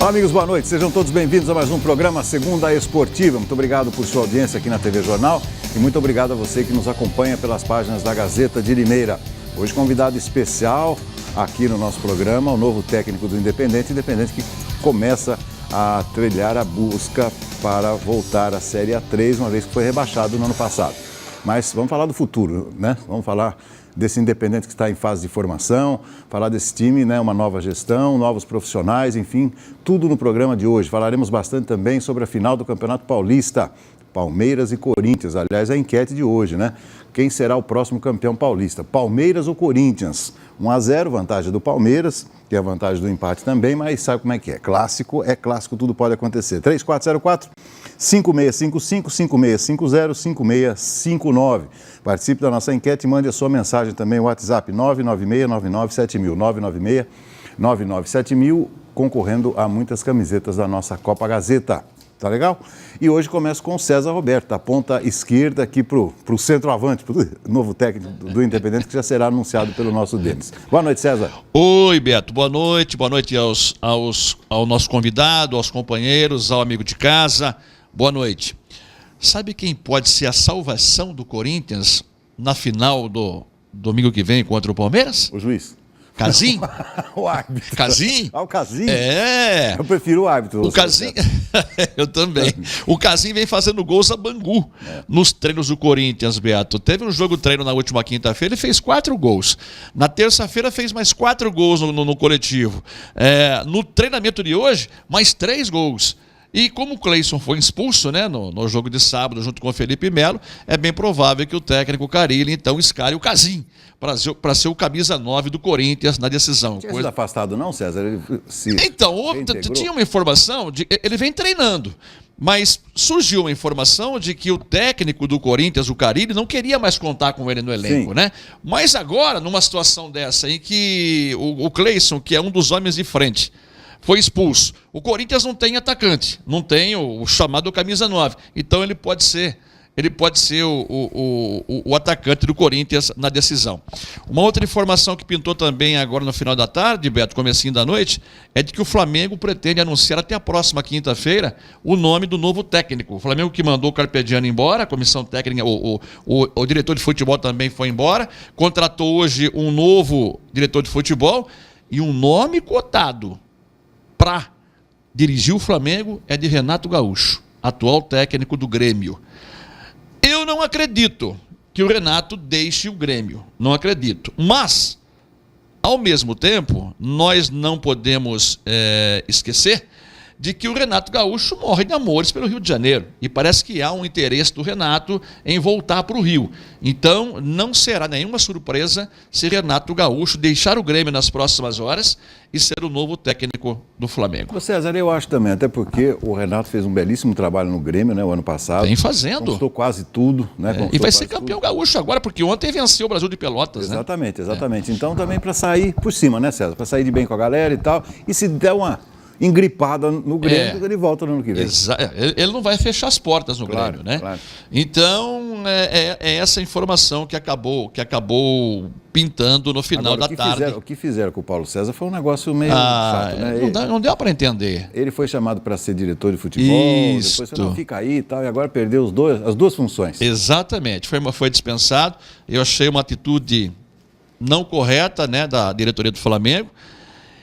Olá, amigos, boa noite. Sejam todos bem-vindos a mais um programa Segunda Esportiva. Muito obrigado por sua audiência aqui na TV Jornal e muito obrigado a você que nos acompanha pelas páginas da Gazeta de Limeira. Hoje, convidado especial aqui no nosso programa, o novo técnico do Independente que começa a trilhar a busca para voltar à Série A3, uma vez que foi rebaixado no ano passado. Mas vamos falar do futuro, né? Vamos falar desse Independente que está em fase de formação, falar desse time, né? Uma nova gestão, novos profissionais, enfim, tudo no programa de hoje. Falaremos bastante também sobre a final do Campeonato Paulista, Palmeiras e Corinthians. Aliás, a enquete de hoje, né? Quem será o próximo campeão paulista? Palmeiras ou Corinthians? 1-0, vantagem do Palmeiras, tem a vantagem do empate também, mas sabe como é que é? Clássico, tudo pode acontecer. 3404-5650-5659. Participe da nossa enquete e mande a sua mensagem também, o WhatsApp 996-997000, 997.000, concorrendo a muitas camisetas da nossa Copa Gazeta. Tá legal? E hoje começo com o César Roberto, da ponta esquerda aqui para o centroavante, para o novo técnico do Independente, que já será anunciado pelo nosso Denis. Boa noite, César. Oi, Beto, boa noite ao nosso convidado, aos companheiros, ao amigo de casa, boa noite. Sabe quem pode ser a salvação do Corinthians na final do domingo que vem contra o Palmeiras? O juiz. Casim? O árbitro. Casim? Ah, o Casim? É. Eu prefiro o árbitro. O Casim, eu também. O Casim vem fazendo gols a Bangu nos treinos do Corinthians, Beato. Teve um jogo treino na última quinta-feira, ele fez 4 gols. Na terça-feira fez mais 4 gols no coletivo. No treinamento de hoje, mais 3 gols. E como o Cleison foi expulso, né, no jogo de sábado junto com o Felipe Melo, é bem provável que o técnico Carille então escale o Casim para ser o camisa 9 do Corinthians na decisão. Não tinha sido afastado não, César? Então, tinha uma informação, ele vem treinando, mas surgiu uma informação de que o técnico do Corinthians, o Carille, não queria mais contar com ele no elenco, né? Mas agora, numa situação dessa em que o Cleison, que é um dos homens de frente, foi expulso. O Corinthians não tem atacante, não tem o chamado camisa 9. Então ele pode ser o atacante do Corinthians na decisão. Uma outra informação que pintou também agora no final da tarde, Beto, comecinho da noite, é de que o Flamengo pretende anunciar até a próxima quinta-feira o nome do novo técnico. O Flamengo que mandou o Carpegiani embora, a comissão técnica, o diretor de futebol também foi embora, contratou hoje um novo diretor de futebol e um nome cotado para dirigir o Flamengo é de Renato Gaúcho, atual técnico do Grêmio. Eu não acredito que o Renato deixe o Grêmio, não acredito. Mas, ao mesmo tempo, nós não podemos esquecer de que o Renato Gaúcho morre de amores pelo Rio de Janeiro. E parece que há um interesse do Renato em voltar para o Rio. Então, não será nenhuma surpresa se Renato Gaúcho deixar o Grêmio nas próximas horas e ser o novo técnico do Flamengo. César, eu acho também, até porque o Renato fez um belíssimo trabalho no Grêmio, né, o ano passado. Vem fazendo. Conquistou quase tudo, né? E vai ser campeão gaúcho agora, porque ontem venceu o Brasil de Pelotas, exatamente, né? Exatamente. Então, também para sair por cima, né, César? Para sair de bem com a galera e tal. E se der uma engripada no Grêmio, ele volta no ano que vem. Ele não vai fechar as portas no Grêmio, né? Claro. Então, é essa informação que acabou pintando no final da tarde. O que fizeram com o Paulo César foi um negócio meio chato, né? Não deu para entender. Ele foi chamado para ser diretor de futebol, depois você não fica aí e tal, e agora perdeu as duas funções. Exatamente, foi dispensado. Eu achei uma atitude não correta, né, da diretoria do Flamengo.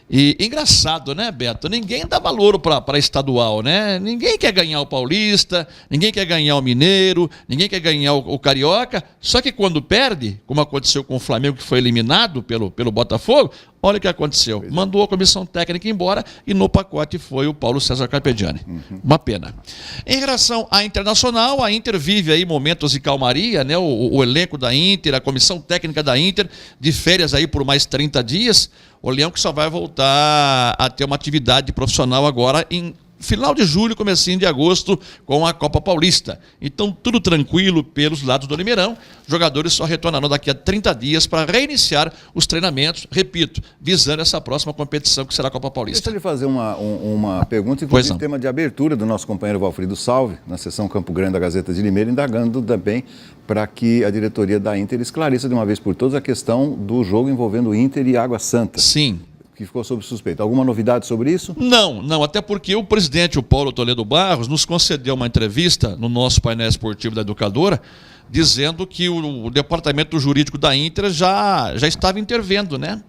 E engraçado, né, Beto? Ninguém dá valor para estadual, né? Ninguém quer ganhar o Paulista, ninguém quer ganhar o Mineiro, ninguém quer ganhar o Carioca. Só que quando perde, como aconteceu com o Flamengo, que foi eliminado pelo Botafogo, olha o que aconteceu. Mandou a comissão técnica embora e no pacote foi o Paulo César Carpegiani. Uma pena. Em relação à Internacional, a Inter vive aí momentos de calmaria, né? O elenco da Inter, a comissão técnica da Inter, de férias aí por mais 30 dias. O Leão que só vai voltar a ter uma atividade profissional agora em final de julho, comecinho de agosto, com a Copa Paulista. Então, tudo tranquilo pelos lados do Limeirão. Jogadores só retornarão daqui a 30 dias para reiniciar os treinamentos, repito, visando essa próxima competição que será a Copa Paulista. Deixa eu lhe fazer uma pergunta, inclusive tema de abertura do nosso companheiro Valfrido Salve, na seção Campo Grande da Gazeta de Limeira, indagando também para que a diretoria da Inter esclareça de uma vez por todas a questão do jogo envolvendo Inter e Água Santa. Sim. que ficou sob suspeita. Alguma novidade sobre isso? Não, até porque o presidente, o Paulo Toledo Barros, nos concedeu uma entrevista no nosso painel esportivo da Educadora, dizendo que o departamento jurídico da Inter já estava intervendo, né?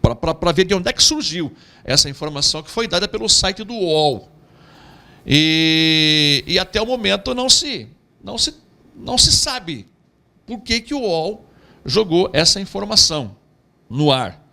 Para ver de onde é que surgiu essa informação que foi dada pelo site do UOL. E até o momento não se sabe por que o UOL jogou essa informação no ar.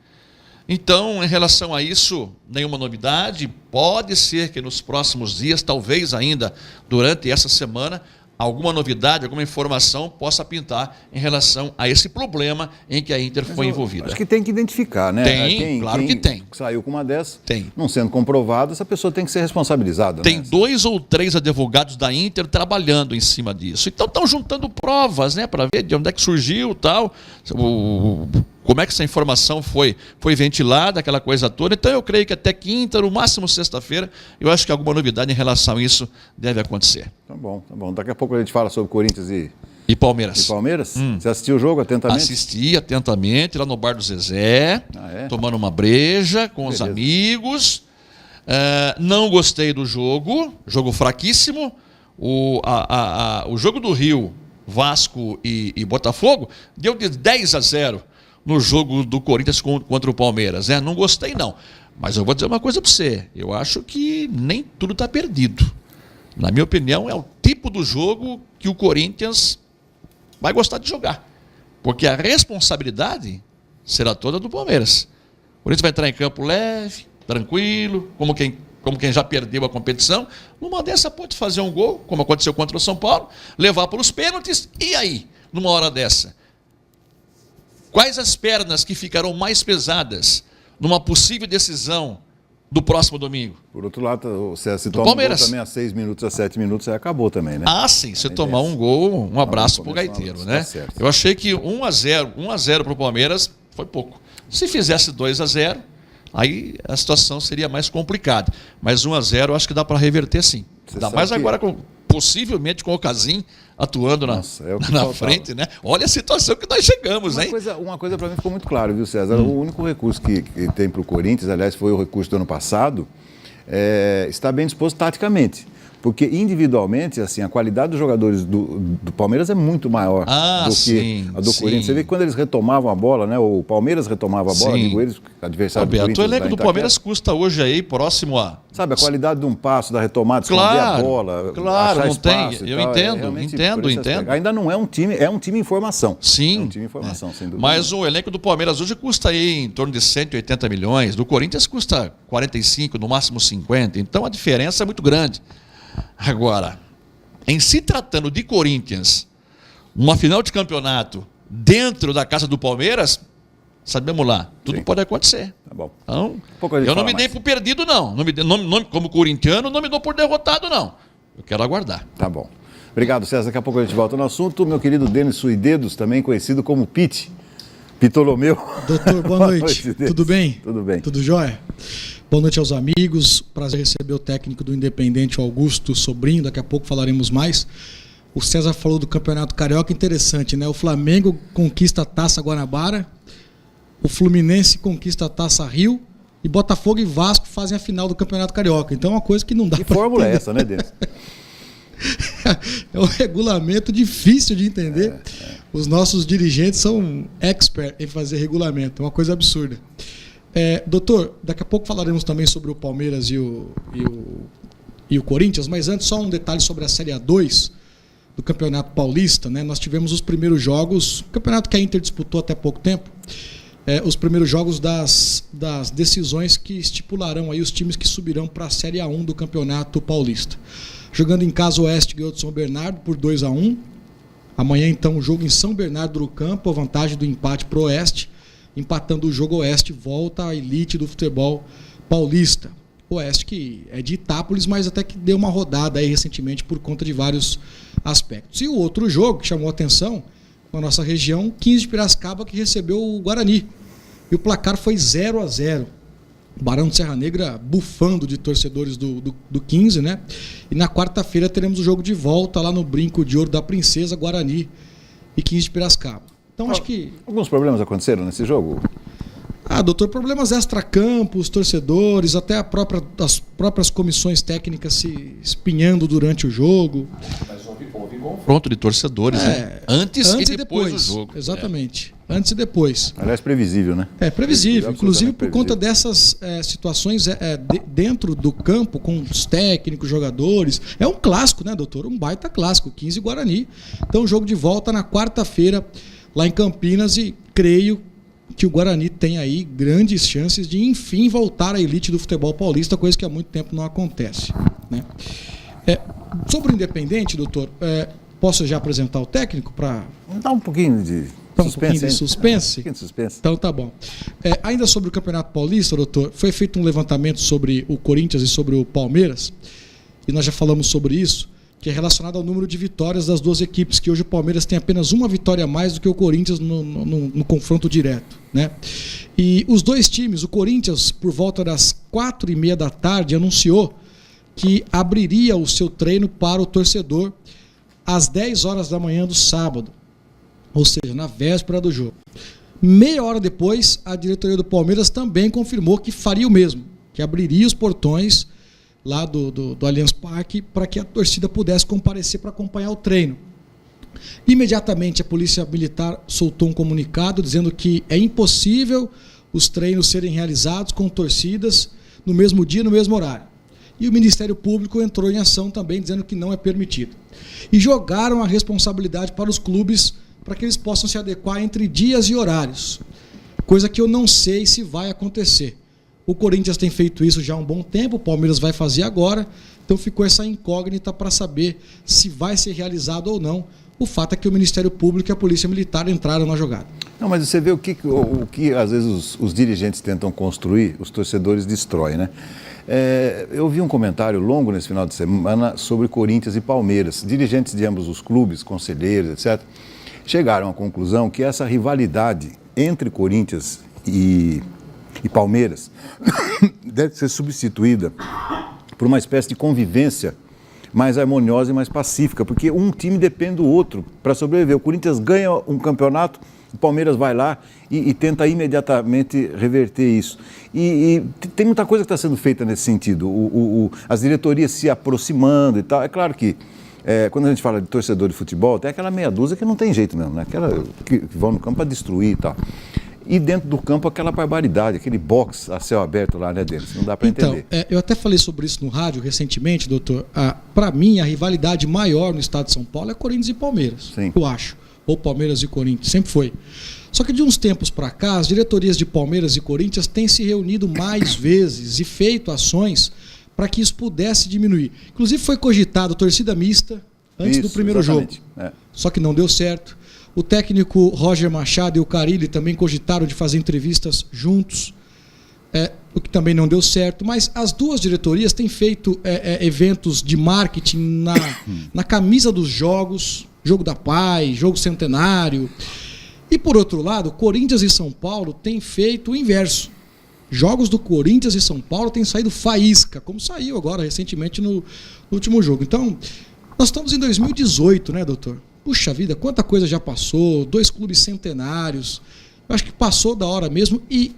Então, em relação a isso, nenhuma novidade. Pode ser que nos próximos dias, talvez ainda durante essa semana, alguma novidade, alguma informação possa pintar em relação a esse problema em que a Inter foi envolvida. Acho que tem que identificar, né? Tem, claro que tem. Saiu com uma dessas, tem. Não sendo comprovado, essa pessoa tem que ser responsabilizada. Tem, né? 2 ou 3 advogados da Inter trabalhando em cima disso. Então estão juntando provas, né, para ver de onde é que surgiu e tal, como é que essa informação foi ventilada, aquela coisa toda. Então eu creio que até quinta, no máximo sexta-feira, eu acho que alguma novidade em relação a isso deve acontecer. Tá bom. Daqui a pouco a gente fala sobre Corinthians e Palmeiras. Você assistiu o jogo atentamente? Assisti atentamente, lá no bar do Zezé, tomando uma breja com os amigos. Não gostei do jogo fraquíssimo. O jogo do Rio, Vasco e Botafogo, deu de 10-0 no jogo do Corinthians contra o Palmeiras. Não gostei, não. Mas eu vou dizer uma coisa para você. Eu acho que nem tudo está perdido. Na minha opinião, é o tipo do jogo que o Corinthians vai gostar de jogar. Porque a responsabilidade será toda do Palmeiras. O Corinthians vai entrar em campo leve, tranquilo, como quem já perdeu a competição. Numa dessa pode fazer um gol, como aconteceu contra o São Paulo, levar para os pênaltis. E aí, numa hora dessa? Quais as pernas que ficarão mais pesadas numa possível decisão do próximo domingo? Por outro lado, se toma um gol também a 6 minutos, a 7 minutos, aí acabou também, né? Sim, se tomar um gol, um abraço pro gaiteiro, né? Tá. Eu achei que 1-0 pro Palmeiras foi pouco. Se fizesse 2-0, aí a situação seria mais complicada. Mas 1-0 eu acho que dá para reverter sim. Ainda mais agora, possivelmente com o Casim atuando na frente, né? Olha a situação que nós chegamos, hein? Uma coisa para mim ficou muito claro, viu, César? O único recurso que tem para o Corinthians, aliás, foi o recurso do ano passado, está bem disposto taticamente. Porque individualmente, assim, a qualidade dos jogadores do Palmeiras é muito maior do que a do Corinthians. Você vê que quando eles retomavam a bola, né? O Palmeiras retomava a bola, digo eles, adversário do Corinthians. O elenco do Palmeiras custa hoje aí próximo a... Sabe, a qualidade de um passo, da retomada, esconder a bola, claro, achar não espaço tem. Eu entendo. Ainda não é um time, é um time em formação. Sim. É um time em formação, sem dúvida. Mas o elenco do Palmeiras hoje custa aí em torno de 180 milhões. Do Corinthians custa 45, no máximo 50. Então a diferença é muito grande. Agora, em se tratando de Corinthians, uma final de campeonato dentro da casa do Palmeiras, sabemos lá, tudo pode acontecer. Tá bom. Então, eu não me dei por perdido, não. Como corintiano, não me dou por derrotado, não. Eu quero aguardar. Tá bom. Obrigado, César. Daqui a pouco a gente volta no assunto. Meu querido Denis Suidedos, também conhecido como Pitolomeu. Doutor, boa noite. Tudo bem? Tudo bem. Tudo jóia? Boa noite aos amigos. Prazer receber o técnico do Independente, Augusto Sobrinho. Daqui a pouco falaremos mais. O César falou do Campeonato Carioca, interessante, né? O Flamengo conquista a Taça Guanabara, o Fluminense conquista a Taça Rio e Botafogo e Vasco fazem a final do Campeonato Carioca. Então é uma coisa que não dá para entender. Que fórmula é essa, né, Denis? É um regulamento difícil de entender. Os nossos dirigentes são expert em fazer regulamento. É uma coisa absurda. Doutor, daqui a pouco falaremos também sobre o Palmeiras e o Corinthians, mas antes só um detalhe sobre a Série A2 do Campeonato Paulista, né? Nós tivemos os primeiros jogos, campeonato que a Inter disputou até pouco tempo, os primeiros jogos das decisões que estipularão aí os times que subirão para a Série A1 do Campeonato Paulista. Jogando em casa, o Oeste ganhou de São Bernardo por 2-1. Amanhã, então, o jogo em São Bernardo do Campo, a vantagem do empate para o Oeste. Empatando o jogo, o Oeste volta à elite do futebol paulista. O Oeste que é de Itápolis, mas até que deu uma rodada aí recentemente por conta de vários aspectos. E o outro jogo que chamou a atenção na nossa região, 15 de Piracicaba, que recebeu o Guarani. E o placar foi 0-0. O Barão de Serra Negra bufando de torcedores do 15, né? E na quarta-feira teremos o jogo de volta lá no Brinco de Ouro da Princesa, Guarani e 15 de Piracicaba. Então acho que... Alguns problemas aconteceram nesse jogo? Doutor, problemas extracampos, torcedores, até as próprias comissões técnicas se espinhando durante o jogo. Mas houve confronto de torcedores, né? Antes e depois do jogo. Exatamente. Antes e depois. Aliás, previsível, né? Previsível. Inclusive por conta dessas situações dentro do campo, com os técnicos, jogadores. É um clássico, né, doutor? Um baita clássico, 15 Guarani. Então, jogo de volta na quarta-feira, lá em Campinas, e creio que o Guarani tem aí grandes chances de, enfim, voltar à elite do futebol paulista, coisa que há muito tempo não acontece, né? Sobre o Independente, doutor, posso já apresentar o técnico para... Dá um pouquinho de suspense. Então tá bom. Ainda sobre o Campeonato Paulista, doutor, foi feito um levantamento sobre o Corinthians e sobre o Palmeiras, e nós já falamos sobre isso, que é relacionado ao número de vitórias das duas equipes, que hoje o Palmeiras tem apenas uma vitória a mais do que o Corinthians no confronto direto, né? E os dois times, o Corinthians, por volta das 4h30 da tarde, anunciou que abriria o seu treino para o torcedor às 10 horas da manhã do sábado, ou seja, na véspera do jogo. Meia hora depois, a diretoria do Palmeiras também confirmou que faria o mesmo, que abriria os portões lá do Allianz Parque, para que a torcida pudesse comparecer para acompanhar o treino. Imediatamente a Polícia Militar soltou um comunicado dizendo que é impossível os treinos serem realizados com torcidas no mesmo dia, no mesmo horário. E o Ministério Público entrou em ação também, dizendo que não é permitido. E jogaram a responsabilidade para os clubes, para que eles possam se adequar entre dias e horários, coisa que eu não sei se vai acontecer. O Corinthians tem feito isso já há um bom tempo, o Palmeiras vai fazer agora, então ficou essa incógnita para saber se vai ser realizado ou não. O fato é que o Ministério Público e a Polícia Militar entraram na jogada. Não, mas você vê o que às vezes os dirigentes tentam construir, os torcedores destroem, né? Eu vi um comentário longo nesse final de semana sobre Corinthians e Palmeiras. Dirigentes de ambos os clubes, conselheiros, etc., chegaram à conclusão que essa rivalidade entre Corinthians e Palmeiras deve ser substituída por uma espécie de convivência mais harmoniosa e mais pacífica, porque um time depende do outro para sobreviver. O Corinthians ganha um campeonato, o Palmeiras vai lá e tenta imediatamente reverter isso. E tem muita coisa que está sendo feita nesse sentido, as diretorias se aproximando e tal. É claro que quando a gente fala de torcedor de futebol, tem aquela meia dúzia que não tem jeito mesmo, né? Aquela que vão no campo para destruir e tal. E dentro do campo aquela barbaridade, aquele box a céu aberto lá, né, Denis? Não dá para entender. Eu até falei sobre isso no rádio recentemente, doutor. Para mim, a rivalidade maior no estado de São Paulo é Corinthians e Palmeiras, sim, eu acho. Ou Palmeiras e Corinthians, sempre foi. Só que de uns tempos para cá, as diretorias de Palmeiras e Corinthians têm se reunido mais vezes e feito ações para que isso pudesse diminuir. Inclusive foi cogitado torcida mista antes do primeiro jogo. Só que não deu certo. O técnico Roger Machado e o Carille também cogitaram de fazer entrevistas juntos, o que também não deu certo. Mas as duas diretorias têm feito eventos de marketing na camisa dos jogos, jogo da paz, jogo centenário. E por outro lado, Corinthians e São Paulo têm feito o inverso. Jogos do Corinthians e São Paulo têm saído faísca, como saiu agora recentemente no último jogo. Então, nós estamos em 2018, né, doutor? Puxa vida, quanta coisa já passou, 2 clubes centenários. Eu acho que passou da hora mesmo e,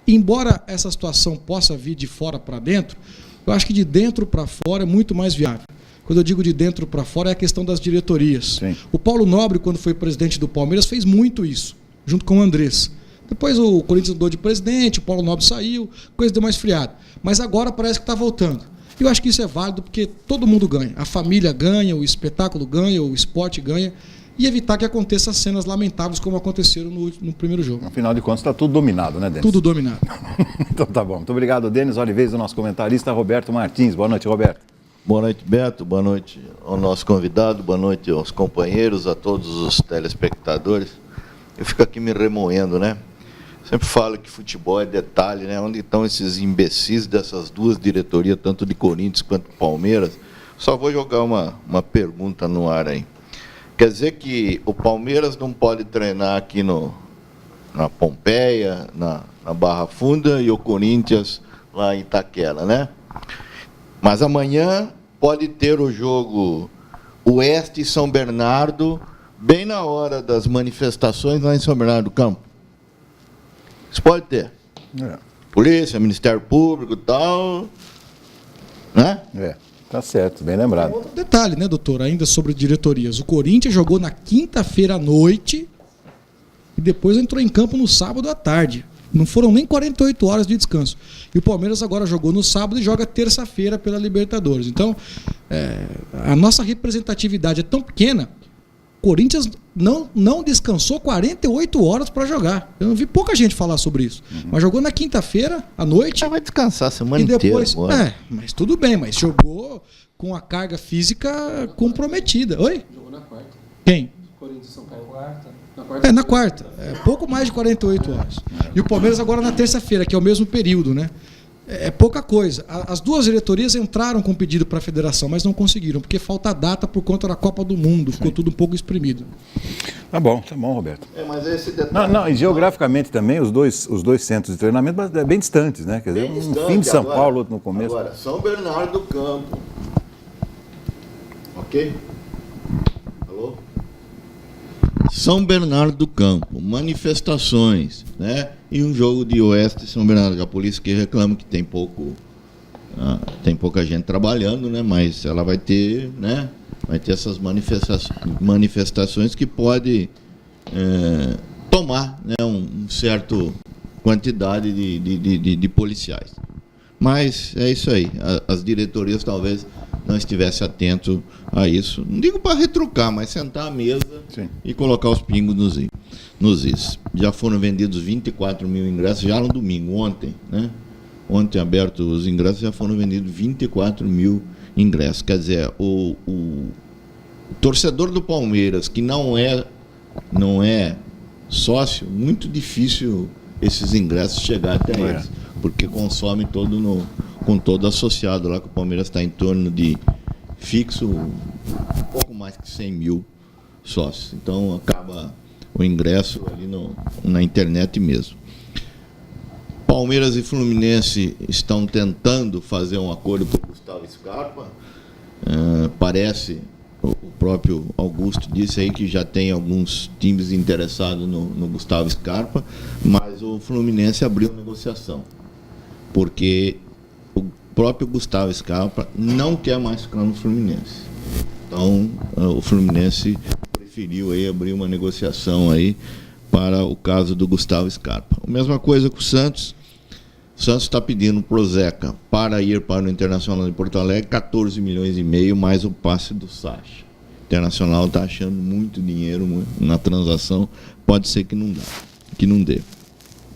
embora essa situação possa vir de fora para dentro, eu acho que de dentro para fora é muito mais viável. Quando eu digo de dentro para fora é a questão das diretorias. Sim. O Paulo Nobre, quando foi presidente do Palmeiras, fez muito isso, junto com o Andrés. Depois o Corinthians mudou de presidente, o Paulo Nobre saiu, a coisa deu mais friada. Mas agora parece que está voltando. Eu acho que isso é válido porque todo mundo ganha. A família ganha, o espetáculo ganha, o esporte ganha. E evitar que aconteçam cenas lamentáveis como aconteceram no primeiro jogo. Afinal de contas, está tudo dominado, né, Denis? Tudo dominado. Então tá bom. Muito obrigado, Denis Oliveira, o nosso comentarista, Roberto Martins. Boa noite, Roberto. Boa noite, Beto. Boa noite ao nosso convidado. Boa noite aos companheiros, a todos os telespectadores. Eu fico aqui me remoendo, né? Sempre falo que futebol é detalhe, né? Onde estão esses imbecis dessas duas diretorias, tanto de Corinthians quanto de Palmeiras? Só vou jogar uma pergunta no ar aí. Quer dizer que o Palmeiras não pode treinar aqui na Pompeia, na Barra Funda, e o Corinthians lá em Itaquera, né? Mas amanhã pode ter o jogo Oeste e São Bernardo, bem na hora das manifestações lá em São Bernardo do Campo. Isso pode ter. Polícia, Ministério Público e tal. Né? Tá certo, bem lembrado. Outro detalhe, né, doutor? Ainda sobre diretorias. O Corinthians jogou na quinta-feira à noite e depois entrou em campo no sábado à tarde. Não foram nem 48 horas de descanso. E o Palmeiras agora jogou no sábado e joga terça-feira pela Libertadores. Então, a nossa representatividade é tão pequena. O Corinthians não descansou 48 horas para jogar. Eu não vi pouca gente falar sobre isso. Mas jogou na quinta-feira à noite. Vai descansar a semana e depois, inteira agora. mas tudo bem, mas jogou com a carga física comprometida. Oi? Jogou na quarta. Quem? Corinthians São Paulo. Na quarta. Pouco mais de 48 horas. E o Palmeiras agora na terça-feira, que é o mesmo período, né? É pouca coisa. As duas diretorias entraram com pedido para a federação, mas não conseguiram, porque falta data por conta da Copa do Mundo. Ficou tudo um pouco espremido. Tá bom, Roberto. Mas esse detalhe... Não, e geograficamente também, os dois centros de treinamento bem distantes, né? Quer dizer, um fim de São Paulo, outro no começo. Agora, São Bernardo do Campo. Ok? Alô? São Bernardo do Campo, manifestações, né? E um jogo de Oeste e São Bernardo, a polícia que reclama que tem pouca gente trabalhando, né? Mas ela vai ter, né? Vai ter essas manifestações que pode tomar, né? Um certo quantidade de policiais. Mas é isso aí. As diretorias talvez não estivessem atentos a isso. Não digo para retrucar, mas sentar à mesa e colocar os pingos nos is. Já foram vendidos 24 mil ingressos, já no domingo, ontem, né? Ontem aberto os ingressos, já foram vendidos 24 mil ingressos. Quer dizer, o torcedor do Palmeiras, que não é sócio, muito difícil esses ingressos chegar até eles, porque consome com todo associado lá, que o Palmeiras está em torno de fixo, um pouco mais que 100 mil sócios. Então acaba o ingresso ali na internet mesmo. Palmeiras e Fluminense estão tentando fazer um acordo com o Gustavo Scarpa. Parece, o próprio Augusto disse aí que já tem alguns times interessados no Gustavo Scarpa, mas o Fluminense abriu negociação, porque o próprio Gustavo Scarpa não quer mais ficar no Fluminense. Então, o Fluminense preferiu aí abrir uma negociação aí para o caso do Gustavo Scarpa. A mesma coisa com o Santos. O Santos está pedindo para o Zeca para ir para o Internacional de Porto Alegre 14 milhões e meio mais o passe do Sacha. O Internacional está achando muito dinheiro na transação. Pode ser que não dê.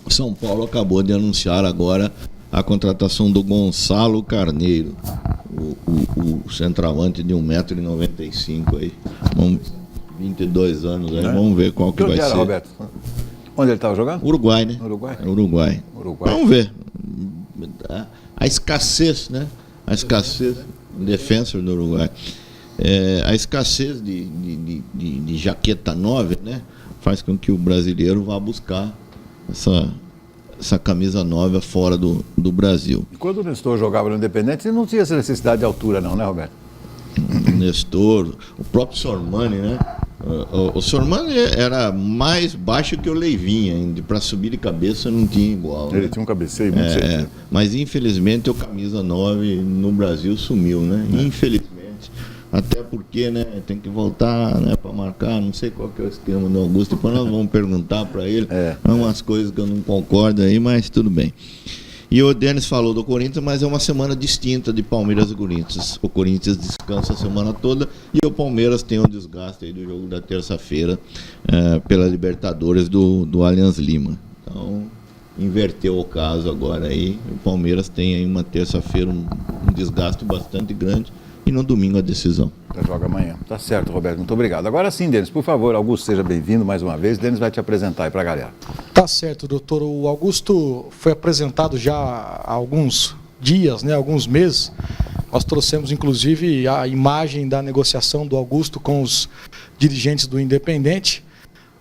O São Paulo acabou de anunciar agora a contratação do Gonçalo Carneiro, o centroavante de 1,95 m aí. 22 anos aí. Vamos ver qual que vai ser. Roberto? Onde ele estava jogando? Uruguai, né? Uruguai. Vamos ver. A escassez, né? A escassez, defensor do Uruguai. A escassez de jaqueta 9, né? Faz com que o brasileiro vá buscar essa camisa 9 fora do Brasil. E quando o Nestor jogava no Independente, ele não tinha essa necessidade de altura não, né, Roberto? O Nestor, o próprio Sormani, né? O Sormani era mais baixo que o Leivinha, para subir de cabeça não tinha igual. Ele né? tinha um cabeceio muito certo. Mas infelizmente o camisa 9 no Brasil sumiu, né? Infelizmente. Até porque, né, tem que voltar, né, para marcar, não sei qual que é o esquema do Augusto, depois nós vamos perguntar para ele. Umas coisas que eu não concordo aí, mas tudo bem. E o Denis falou do Corinthians, mas é uma semana distinta de Palmeiras e Corinthians. O Corinthians descansa a semana toda e o Palmeiras tem um desgaste aí do jogo da terça-feira pela Libertadores do Allianz Lima. Então, inverteu o caso agora aí. O Palmeiras tem aí uma terça-feira um desgaste bastante grande e no domingo a decisão. Já joga amanhã. Tá certo, Roberto. Muito obrigado. Agora sim, Denis, por favor, Augusto, seja bem-vindo mais uma vez. Denis vai te apresentar aí para a galera. Tá certo, doutor. O Augusto foi apresentado já há alguns dias, né, alguns meses. Nós trouxemos, inclusive, a imagem da negociação do Augusto com os dirigentes do Independente.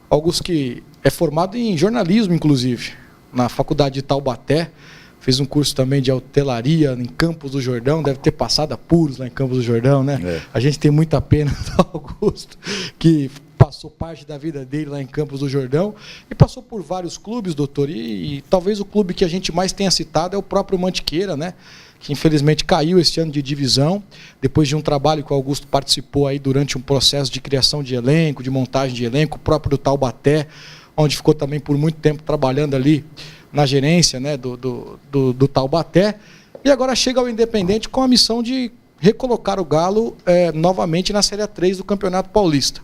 Augusto que é formado em jornalismo, inclusive, na Faculdade de Taubaté. Fez um curso também de hotelaria em Campos do Jordão, deve ter passado apuros lá em Campos do Jordão, né? A gente tem muita pena do Augusto, que passou parte da vida dele lá em Campos do Jordão e passou por vários clubes, doutor, e talvez o clube que a gente mais tenha citado é o próprio Mantiqueira, né? Que infelizmente caiu este ano de divisão, depois de um trabalho que o Augusto participou aí durante um processo de criação de elenco, de montagem de elenco, o próprio do Taubaté, onde ficou também por muito tempo trabalhando ali na gerência, né, do Taubaté, e agora chega ao Independente com a missão de recolocar o Galo novamente na Série 3 do Campeonato Paulista.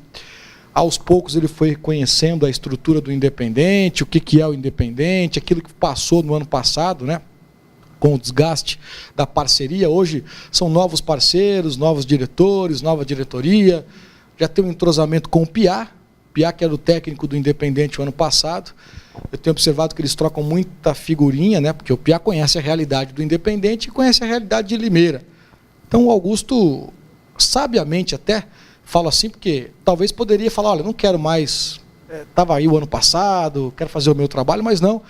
Aos poucos ele foi conhecendo a estrutura do Independente, o que é o Independente, aquilo que passou no ano passado, né? Com o desgaste da parceria. Hoje são novos parceiros, novos diretores, nova diretoria. Já tem um entrosamento com o Piá, que era o técnico do Independente o ano passado. Eu tenho observado que eles trocam muita figurinha, né? Porque o Piá conhece a realidade do Independente e conhece a realidade de Limeira. Então o Augusto, sabiamente até, fala assim, porque talvez poderia falar, olha, não quero mais, estava aí o ano passado, quero fazer o meu trabalho, mas não.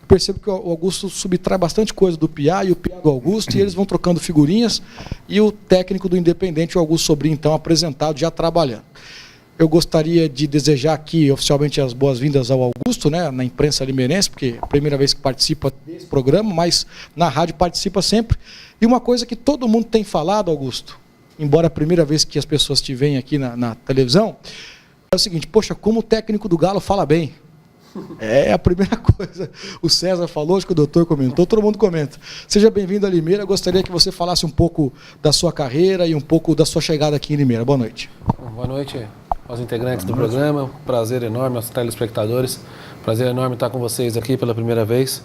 Percebo que o Augusto subtrai bastante coisa do Piá e o Piá do Augusto, e eles vão trocando figurinhas, e o técnico do Independente, o Augusto Sobrinho, então, apresentado, já trabalhando. Eu gostaria de desejar aqui, oficialmente, as boas-vindas ao Augusto, né, na imprensa limeirense, porque é a primeira vez que participa desse programa, mas na rádio participa sempre. E uma coisa que todo mundo tem falado, Augusto, embora a primeira vez que as pessoas te veem aqui na televisão, é o seguinte, poxa, como o técnico do Galo fala bem. É a primeira coisa. O César falou, acho que o doutor comentou, todo mundo comenta. Seja bem-vindo a Limeira, gostaria que você falasse um pouco da sua carreira e um pouco da sua chegada aqui em Limeira. Boa noite. Boa noite aos integrantes do programa, prazer enorme aos telespectadores, prazer enorme estar com vocês aqui pela primeira vez,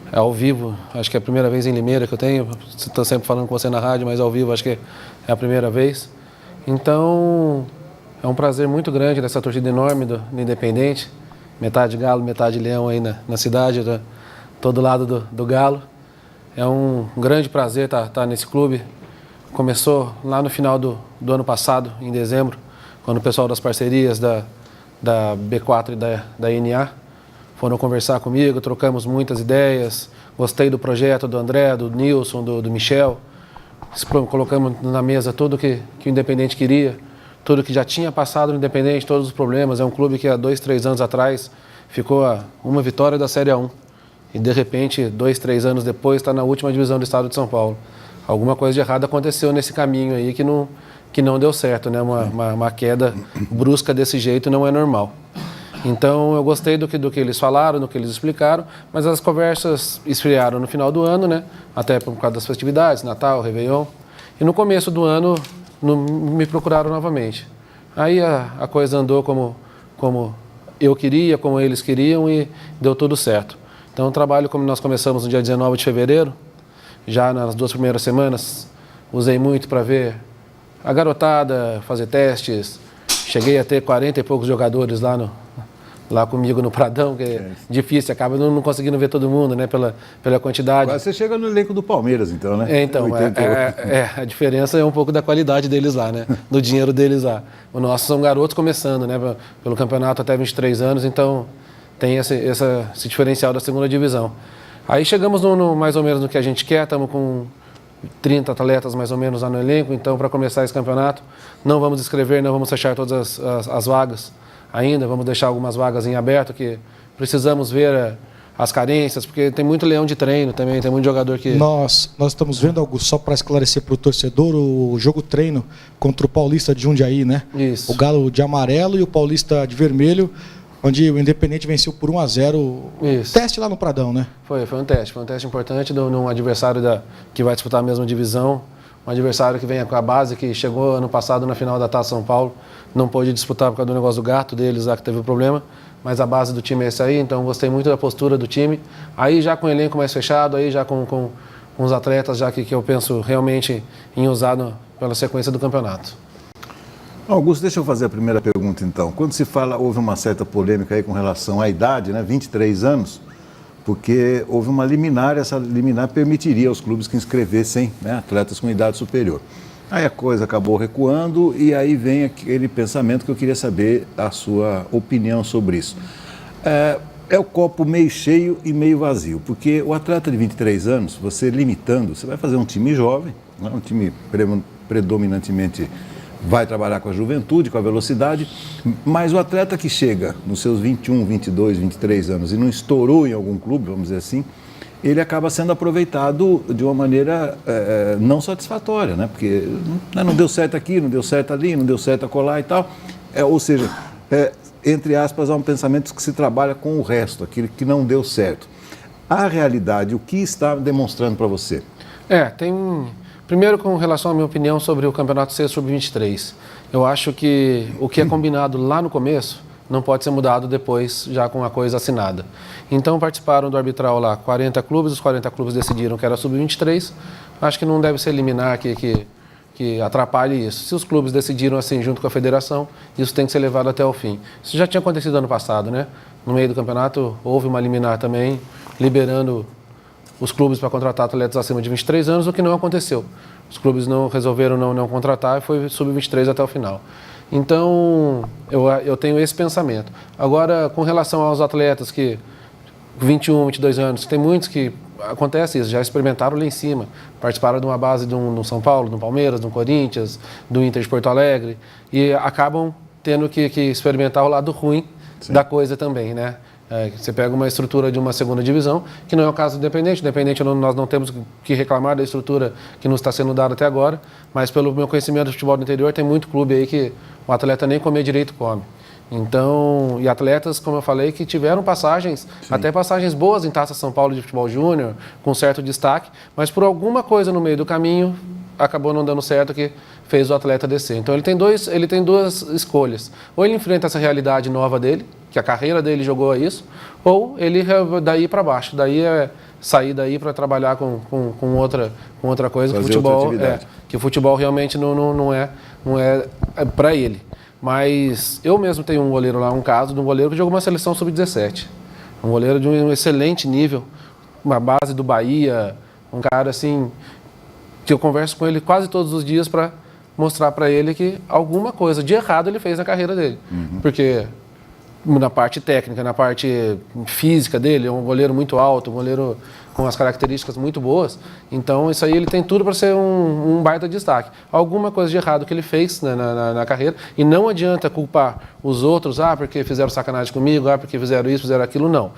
ao vivo, acho que é a primeira vez em Limeira que eu tenho, estou sempre falando com você na rádio, mas ao vivo acho que é a primeira vez. Então, é um prazer muito grande dessa torcida enorme do Independente, metade Galo, metade Leão aí na cidade, todo lado do Galo. É um grande prazer estar nesse clube. Começou lá no final do ano passado, em dezembro, quando o pessoal das parcerias da B4 e da NA foram conversar comigo, trocamos muitas ideias, gostei do projeto do André, do Nilson, do Michel. Colocamos na mesa tudo que o Independente queria, tudo que já tinha passado no Independente, todos os problemas. É um clube que há 2, 3 anos atrás ficou a uma vitória da Série A1. E de repente, 2, 3 anos depois, está na última divisão do estado de São Paulo. Alguma coisa de errado aconteceu nesse caminho aí que não deu certo, né? Uma queda brusca desse jeito não é normal. Então eu gostei do que eles falaram, do que eles explicaram, mas as conversas esfriaram no final do ano, né? Até por causa das festividades, Natal, Réveillon. E no começo do ano me procuraram novamente. Aí a coisa andou como eu queria, como eles queriam e deu tudo certo. Então o trabalho, como nós começamos no dia 19 de fevereiro, já nas 2 primeiras semanas, usei muito para ver a garotada, fazer testes. Cheguei a ter 40 e poucos jogadores lá comigo no Pradão, que é difícil, acaba não conseguindo ver todo mundo, né, pela quantidade. Agora você chega no elenco do Palmeiras, então, né? Então, a diferença é um pouco da qualidade deles lá, né, do dinheiro deles lá. O nosso são garotos começando, né, pelo campeonato até 23 anos, então tem esse diferencial da segunda divisão. Aí chegamos mais ou menos no que a gente quer, estamos com 30 atletas mais ou menos lá no elenco, então para começar esse campeonato, não vamos escrever, não vamos fechar todas as vagas ainda, vamos deixar algumas vagas em aberto, que precisamos ver as carências, porque tem muito leão de treino também, tem muito jogador que... Nós estamos vendo, Augusto, só para esclarecer para o torcedor, o jogo treino contra o Paulista de Jundiaí, né? Isso. O Galo de amarelo e o Paulista de vermelho, onde o Independente venceu por 1-0. Isso. Teste lá no Pradão, né? Foi um teste importante de um adversário que vai disputar a mesma divisão, um adversário que vem com a base, que chegou ano passado na final da Taça São Paulo, não pôde disputar por causa do negócio do gato deles lá, que teve problema, mas a base do time é essa aí, então gostei muito da postura do time. Aí já com o elenco mais fechado, aí já com os atletas já que eu penso realmente em usar pela sequência do campeonato. Augusto, deixa eu fazer a primeira pergunta então. Quando se fala, houve uma certa polêmica aí com relação à idade, né, 23 anos, porque houve uma liminar, essa liminar permitiria aos clubes que inscrevessem, né, atletas com idade superior. Aí a coisa acabou recuando e aí vem aquele pensamento que eu queria saber a sua opinião sobre isso. É o copo meio cheio e meio vazio, porque o atleta de 23 anos, você limitando, você vai fazer um time jovem, né, um time predominantemente vai trabalhar com a juventude, com a velocidade, mas o atleta que chega nos seus 21, 22, 23 anos e não estourou em algum clube, vamos dizer assim, ele acaba sendo aproveitado de uma maneira não satisfatória, né? Porque não deu certo aqui, não deu certo ali, não deu certo acolá e tal. Ou seja, entre aspas, há um pensamento que se trabalha com o resto, aquilo que não deu certo. A realidade, o que está demonstrando para você? Primeiro, com relação à minha opinião sobre o Campeonato C Sub-23, eu acho que o que é combinado lá no começo não pode ser mudado depois, já com a coisa assinada. Então, participaram do arbitral lá 40 clubes, os 40 clubes decidiram que era Sub-23. Acho que não deve ser liminar que atrapalhe isso. Se os clubes decidiram assim junto com a federação, isso tem que ser levado até o fim. Isso já tinha acontecido ano passado, né? No meio do campeonato, houve uma liminar também, liberando os clubes para contratar atletas acima de 23 anos, o que não aconteceu. Os clubes resolveram não contratar e foi Sub-23 até o final. Então, eu tenho esse pensamento. Agora, com relação aos atletas que 21, 22 anos, tem muitos que acontece isso, já experimentaram lá em cima, participaram de uma base de um São Paulo, de um Palmeiras, de um Corinthians, do Inter de Porto Alegre, e acabam tendo que experimentar o lado ruim da coisa também, né? Você pega uma estrutura de uma segunda divisão, que não é o caso do Independente. Independente, nós não temos que reclamar da estrutura que nos está sendo dada até agora, mas pelo meu conhecimento do futebol do interior, tem muito clube aí que o atleta nem comer direito come. Então, e atletas, como eu falei, que tiveram passagens, até passagens boas em Taça São Paulo de Futebol Júnior, com certo destaque, mas por alguma coisa no meio do caminho, acabou não dando certo, que fez o atleta descer. Então, ele tem duas escolhas. Ou ele enfrenta essa realidade nova dele, que a carreira dele jogou a isso, ou ele daí para baixo. Daí é sair daí para trabalhar com outra coisa, que o futebol realmente não é para ele. Mas eu mesmo tenho um goleiro lá, um caso de um goleiro que jogou uma seleção sub-17. Um goleiro de um excelente nível, uma base do Bahia, um cara assim, que eu converso com ele quase todos os dias para mostrar para ele que alguma coisa de errado ele fez na carreira dele. Porque na parte técnica, na parte física dele, é um goleiro muito alto, um goleiro com as características muito boas. Então, isso aí ele tem tudo para ser um baita destaque. Alguma coisa de errado que ele fez na carreira, e não adianta culpar os outros, porque fizeram sacanagem comigo, porque fizeram isso, fizeram aquilo, não.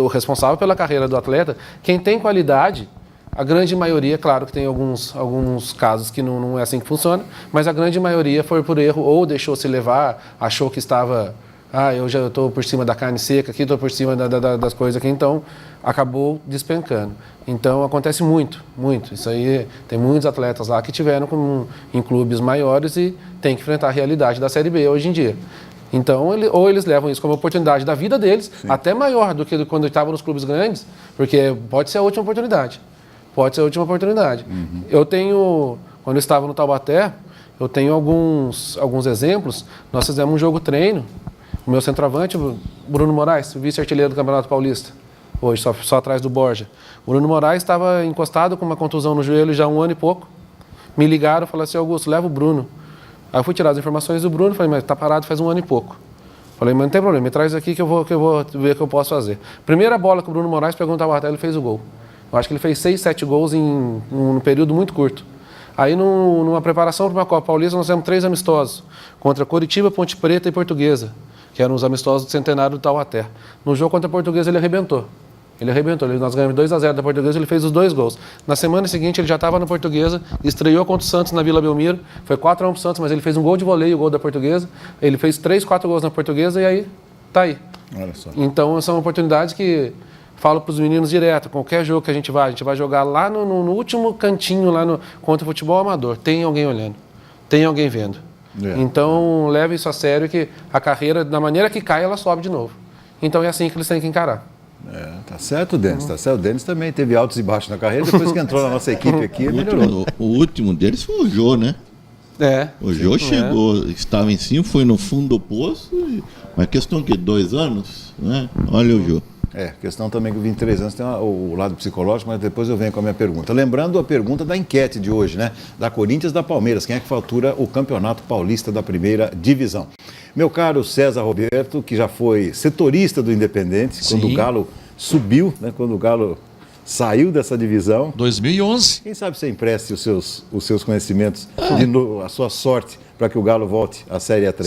O responsável pela carreira do atleta, quem tem qualidade, a grande maioria, claro que tem alguns casos que não é assim que funciona, mas a grande maioria foi por erro, ou deixou se levar, achou que estava... eu já estou por cima da carne seca aqui, estou por cima das coisas aqui, então acabou despencando. Então acontece muito. Isso aí, tem muitos atletas lá que tiveram em clubes maiores e tem que enfrentar a realidade da Série B hoje em dia. Então, ou eles levam isso como oportunidade da vida deles, até maior do que quando estavam nos clubes grandes, porque pode ser a última oportunidade. Eu tenho, quando eu estava no Taubaté, eu tenho alguns exemplos. Nós fizemos um jogo treino. O meu centroavante, Bruno Moraes, vice-artilheiro do Campeonato Paulista, hoje, só atrás do Borja. O Bruno Moraes estava encostado com uma contusão no joelho já há 1 ano e pouco. Me ligaram e falaram assim: Augusto, leva o Bruno. Aí eu fui tirar as informações do Bruno, falei, mas está parado faz 1 ano e pouco. Falei, mas não tem problema, me traz aqui que eu vou ver o que eu posso fazer. Primeira bola que o Bruno Moraes pegou no Taubaté, ele fez o gol. Eu acho que ele fez 6, 7 gols em um período muito curto. Aí, numa preparação para uma Copa Paulista, nós fizemos 3 amistosos, contra Coritiba, Ponte Preta e Portuguesa, que eram os amistosos do centenário do Taubaté. No jogo contra a Portuguesa, ele arrebentou. Nós ganhamos 2-0 da Portuguesa, ele fez os 2 gols. Na semana seguinte, ele já estava na Portuguesa, estreou contra o Santos na Vila Belmiro, foi 4-1 para o Santos, mas ele fez um gol de voleio, o gol da Portuguesa. Ele fez 3, 4 gols na Portuguesa e aí, tá aí. Olha só. Então, são oportunidades que falo para os meninos direto, qualquer jogo que a gente vai jogar lá no último cantinho, contra o futebol amador. Tem alguém olhando, tem alguém vendo. Então, leve isso a sério, que a carreira, da maneira que cai, ela sobe de novo. Então, é assim que eles têm que encarar. Tá certo, Denis, tá certo. O Denis também teve altos e baixos na carreira, depois que entrou na nossa equipe aqui, melhorou. O último deles foi o Jô, né? O Jô chegou, estava em cima, foi no fundo do poço, mas questão de 2 anos, né? Olha o Jô. Questão também que 23 anos tem o lado psicológico, mas depois eu venho com a minha pergunta. Lembrando a pergunta da enquete de hoje, né? Da Corinthians e da Palmeiras. Quem é que fatura o Campeonato Paulista da Primeira Divisão? Meu caro César Roberto, que já foi setorista do Independente, quando o Galo subiu, né? Quando o Galo saiu dessa divisão. 2011. Quem sabe você empreste os seus conhecimentos, a sua sorte para que o Galo volte à Série A3,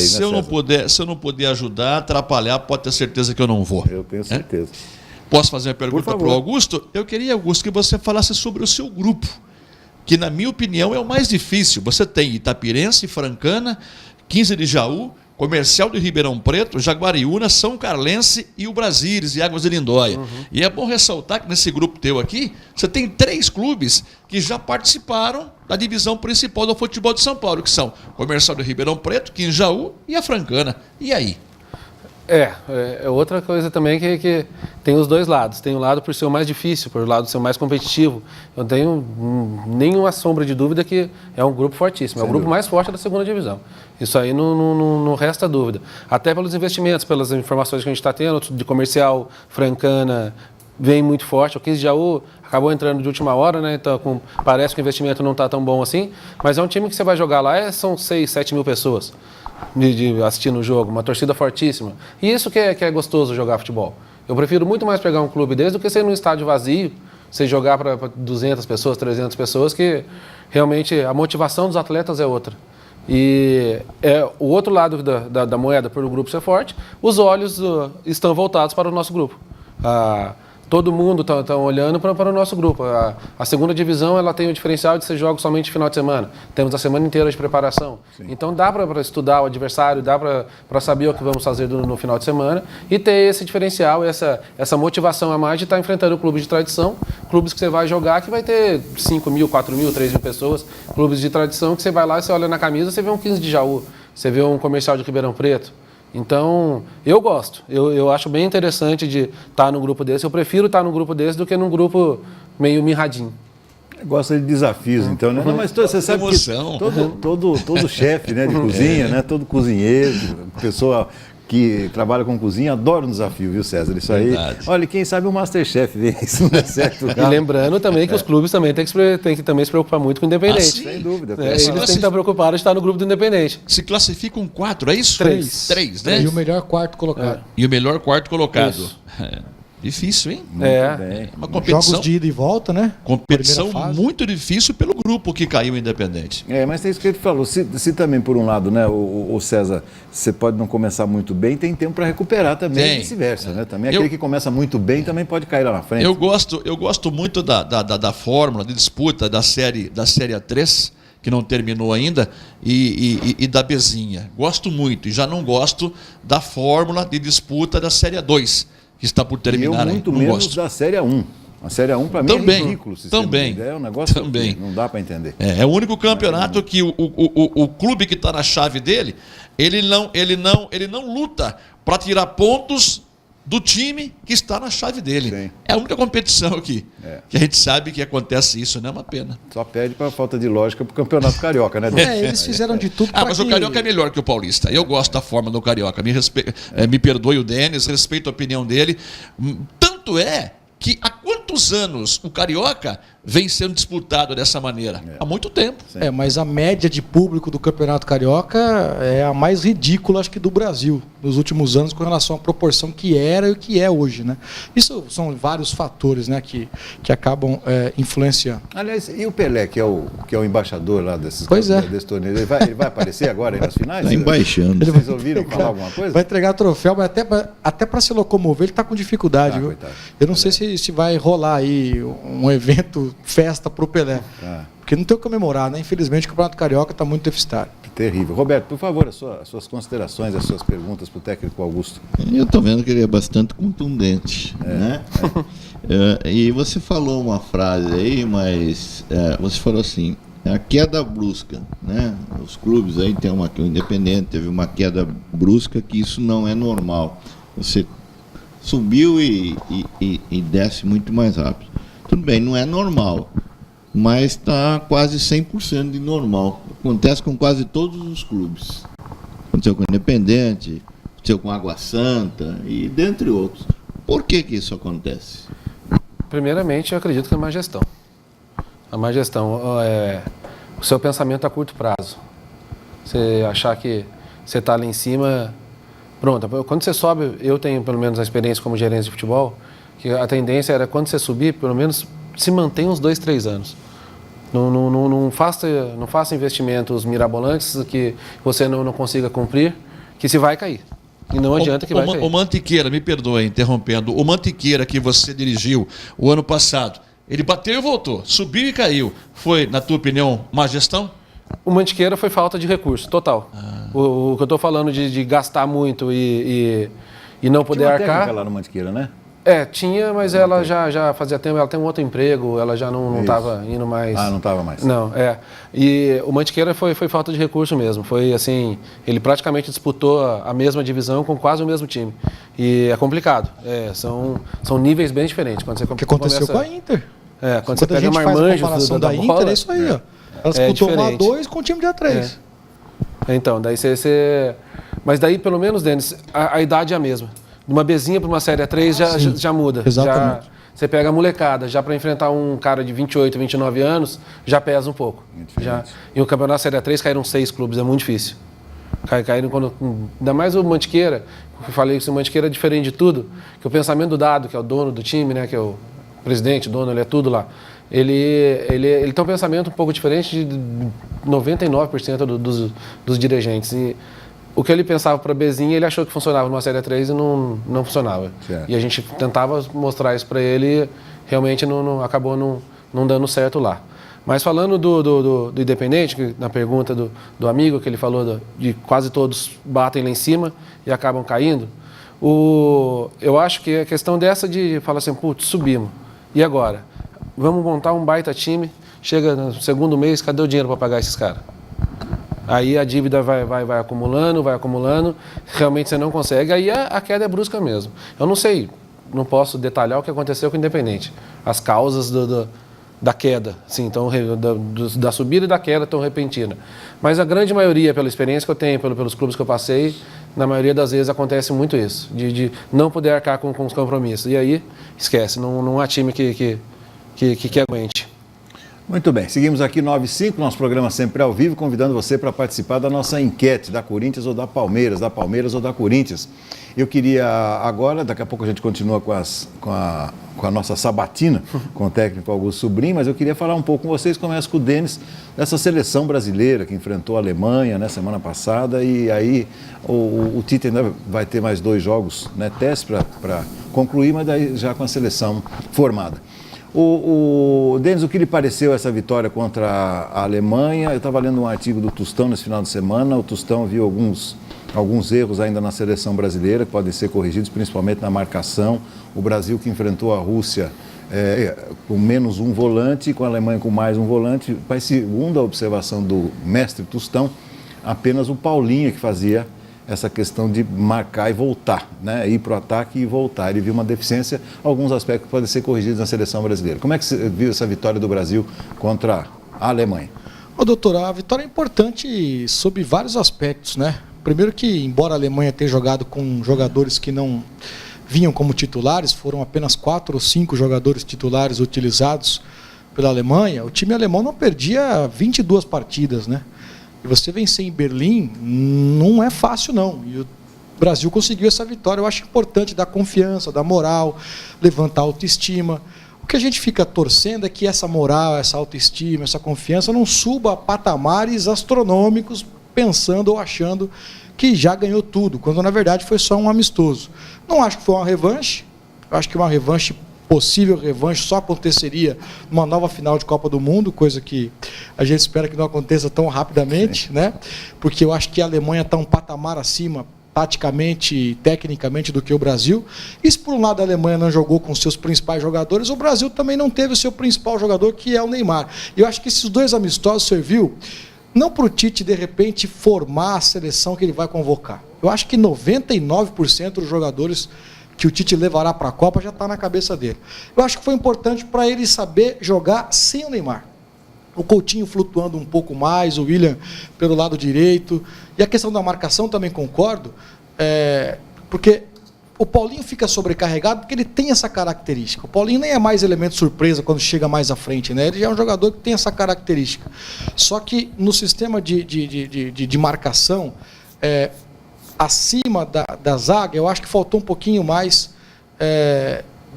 se eu não puder ajudar, atrapalhar, pode ter certeza que eu não vou. Eu tenho certeza. Posso fazer uma pergunta para o Augusto? Eu queria, Augusto, que você falasse sobre o seu grupo, que na minha opinião é o mais difícil. Você tem Itapirense, Francana, 15 de Jaú, Comercial de Ribeirão Preto, Jaguariúna, São Carlense e o Brasília e Águas de Lindóia. E é bom ressaltar que nesse grupo teu aqui, você tem 3 clubes que já participaram da divisão principal do futebol de São Paulo, que são Comercial de Ribeirão Preto, 15 de Jaú e a Francana. E aí? É outra coisa também que tem os dois lados. Tem o lado por ser o mais difícil, por o lado ser o mais competitivo. Eu tenho nenhuma sombra de dúvida que é um grupo fortíssimo. É o grupo mais forte da segunda divisão. Isso aí não resta dúvida. Até pelos investimentos, pelas informações que a gente está tendo, de Comercial, Francana, vem muito forte. O 15 de Jaú acabou entrando de última hora, né? Então parece que o investimento não está tão bom assim. Mas é um time que você vai jogar lá, são 6, 7 mil pessoas. De assistindo o jogo, uma torcida fortíssima. E isso que é gostoso jogar futebol. Eu prefiro muito mais pegar um clube desse do que ser num estádio vazio, você jogar para 200 pessoas, 300 pessoas, que realmente a motivação dos atletas é outra. E o outro lado da moeda, por o grupo ser forte, os olhos estão voltados para o nosso grupo. Todo mundo está olhando para o nosso grupo. A segunda divisão ela tem o diferencial de ser jogos somente no final de semana. Temos a semana inteira de preparação. Sim. Então dá para estudar o adversário, dá para saber o que vamos fazer no final de semana e ter esse diferencial, essa motivação a mais de estar enfrentando o clube de tradição, clubes que você vai jogar que vai ter 5 mil, 4 mil, 3 mil pessoas, clubes de tradição que você vai lá, você olha na camisa, você vê um 15 de Jaú, você vê um Comercial de Ribeirão Preto. Então, eu gosto. Eu acho bem interessante de estar num grupo desse. Eu prefiro estar num grupo desse do que num grupo meio mirradinho. Gosta de desafios, então, né? Não, mas você sabe que todo chefe, né, de cozinha, né, todo cozinheiro, pessoa que trabalha com cozinha, adora um desafio, viu, César? Isso aí. Verdade. Olha, quem sabe o Masterchef vê isso não é certo. E lembrando também que os clubes também têm que também se preocupar muito com o Independente. Sem dúvida. Eles têm que estar preocupados de estar no grupo do Independente. Se classificam 4, é isso? 3, né? E o melhor quarto colocado. E o melhor quarto colocado. Difícil, hein? Muito bem. Uma competição, jogos de ida e volta, né? Competição muito difícil pelo grupo que caiu o Independente. Mas tem isso que ele falou. Se também, por um lado, né, o César, você pode não começar muito bem, tem tempo para recuperar também, e vice-versa, né? Também aquele que começa muito bem também pode cair lá na frente. Eu gosto muito da fórmula de disputa da série A3, que não terminou ainda, e da Bezinha. Gosto muito, e já não gosto da fórmula de disputa da série A2. Que está por terminar. E eu muito menos da Série A1. A Série A1 para mim é ridículo. Também. É um negócio que não dá para entender. É o único campeonato que o clube que está na chave dele, ele não luta para tirar pontos do time que está na chave dele. Sim. É a única competição que a gente sabe que acontece isso, não é uma pena. Só perde para falta de lógica para o Campeonato Carioca, né? Eles fizeram de tudo para mas o Carioca é melhor que o Paulista. Eu gosto da forma do Carioca. Me perdoe o Denis, respeito a opinião dele. Tanto é que há quantos anos o Carioca vem sendo disputado dessa maneira? Há muito tempo. Mas a média de público do Campeonato Carioca é a mais ridícula, acho que do Brasil, nos últimos anos, com relação à proporção que era e o que é hoje, né? Isso são vários fatores, né, que acabam influenciando. Aliás, e o Pelé, que é o embaixador lá desse torneio, ele vai aparecer agora aí nas finais? Está embaixando. Vocês ouviram falar alguma coisa? Vai entregar troféu, mas até para se locomover ele está com dificuldade, viu? Coitado. Eu não sei se vai rolar aí um evento, festa para o Pelé. Porque não tem o que comemorar, né? Infelizmente o Campeonato Carioca está muito deficitário. Terrível. Roberto, por favor, as suas considerações, as suas perguntas para o técnico Augusto. Eu estou vendo que ele é bastante contundente, né? E você falou uma frase aí, mas você falou assim, a queda brusca, né? Os clubes aí tem o Independente teve uma queda brusca, que isso não é normal. Você subiu e desce muito mais rápido. Tudo bem, não é normal, mas está quase 100% de normal. Acontece com quase todos os clubes. Aconteceu com o Independente, aconteceu com Água Santa e dentre outros. Por que isso acontece? Primeiramente, eu acredito que é má gestão. A má gestão é o seu pensamento a curto prazo. Você achar que você está lá em cima... Pronto, quando você sobe, eu tenho pelo menos a experiência como gerente de futebol, que a tendência era quando você subir, pelo menos se mantém uns 2, 3 anos. Não faça investimentos mirabolantes que você não consiga cumprir, que se vai cair. E não adianta que vai cair. O Mantiqueira, me perdoe interrompendo, o Mantiqueira que você dirigiu o ano passado, ele bateu e voltou, subiu e caiu. Foi, na tua opinião, má gestão? O Mantiqueira foi falta de recurso, total. O que eu estou falando de gastar muito e não poder Tinha uma arcar... técnica lá no Mantiqueira, né? Tinha, mas ela já fazia tempo, ela tem um outro emprego, ela já não estava indo mais... Não estava mais. Não, E o Mantiqueira foi falta de recurso mesmo. Foi assim, ele praticamente disputou a mesma divisão com quase o mesmo time. E é complicado. São níveis bem diferentes. Quando você o que aconteceu com a Inter. Quando você pega marmanjos da Inter, é isso aí, ó. Ela disputou uma A2 com o time de A3. Então, daí você... Mas daí, pelo menos, Denis, a idade é a mesma. De uma Bzinha para uma Série A3 já muda. Exatamente. Você pega a molecada, já para enfrentar um cara de 28, 29 anos, já pesa um pouco. E o Campeonato Série A3 caíram 6 clubes, é muito difícil. Caíram quando... Ainda mais o Mantiqueira, eu falei que o Mantiqueira é diferente de tudo, que o pensamento do Dado, que é o dono do time, né, que é o presidente, dono, ele é tudo lá. Ele tem um pensamento um pouco diferente de 99% dos dirigentes. E o que ele pensava para Bezinha, ele achou que funcionava numa Série A3 e não funcionava. Certo. E a gente tentava mostrar isso para ele e realmente acabou não dando certo lá. Mas falando do Independente, que na pergunta do amigo, que ele falou de quase todos batem lá em cima e acabam caindo, eu acho que a questão dessa de falar assim, putz, subimos, e agora? Vamos montar um baita time, chega no segundo mês, cadê o dinheiro para pagar esses caras? Aí a dívida vai acumulando, realmente você não consegue, aí a queda é brusca mesmo. Eu não sei, não posso detalhar o que aconteceu com o Independente, as causas da queda, assim, da subida e da queda tão repentina. Mas a grande maioria, pela experiência que eu tenho, pelos clubes que eu passei, na maioria das vezes acontece muito isso, de não poder arcar com os compromissos. E aí, esquece, não há time que aguente. Muito bem, seguimos aqui 9h05, nosso programa sempre ao vivo, convidando você para participar da nossa enquete, da Corinthians ou da Palmeiras ou da Corinthians. Eu queria agora, daqui a pouco a gente continua com a nossa sabatina, com o técnico Augusto Sobrinho, mas eu queria falar um pouco com vocês, começo com o Denis, dessa seleção brasileira que enfrentou a Alemanha, né, semana passada, e aí o Tite ainda vai ter mais 2 jogos, né, testes para concluir, mas daí já com a seleção formada. Denis, o que lhe pareceu essa vitória contra a Alemanha? Eu estava lendo um artigo do Tostão nesse final de semana. O Tostão viu alguns erros ainda na seleção brasileira que podem ser corrigidos, principalmente na marcação. O Brasil que enfrentou a Rússia com menos um volante, com a Alemanha com mais um volante. Mas, segundo a observação do mestre Tostão, apenas o Paulinho que fazia essa questão de marcar e voltar, né? Ir para o ataque e voltar. Ele viu uma deficiência, alguns aspectos podem ser corrigidos na seleção brasileira. Como é que você viu essa vitória do Brasil contra a Alemanha? Doutor, a vitória é importante sob vários aspectos, né? Primeiro que, embora a Alemanha tenha jogado com jogadores que não vinham como titulares, foram apenas 4 ou 5 jogadores titulares utilizados pela Alemanha, o time alemão não perdia 22 partidas, né? E você vencer em Berlim não é fácil, não. E o Brasil conseguiu essa vitória. Eu acho importante dar confiança, dar moral, levantar a autoestima. O que a gente fica torcendo é que essa moral, essa autoestima, essa confiança não suba a patamares astronômicos, pensando ou achando que já ganhou tudo, quando na verdade foi só um amistoso. Não acho que foi uma revanche. Eu acho que uma revanche, possível revanche, só aconteceria numa nova final de Copa do Mundo, coisa que a gente espera que não aconteça tão rapidamente, né? Porque eu acho que a Alemanha está um patamar acima, taticamente e tecnicamente, do que o Brasil. E se por um lado a Alemanha não jogou com seus principais jogadores, o Brasil também não teve o seu principal jogador, que é o Neymar. E eu acho que esses 2 amistosos serviu não para o Tite, de repente, formar a seleção que ele vai convocar. Eu acho que 99% dos jogadores que o Tite levará para a Copa já está na cabeça dele. Eu acho que foi importante para ele saber jogar sem o Neymar. O Coutinho flutuando um pouco mais, o William pelo lado direito. E a questão da marcação também concordo, porque o Paulinho fica sobrecarregado porque ele tem essa característica. O Paulinho nem é mais elemento surpresa quando chega mais à frente, né? Ele já é um jogador que tem essa característica. Só que no sistema de marcação, acima da zaga, eu acho que faltou um pouquinho mais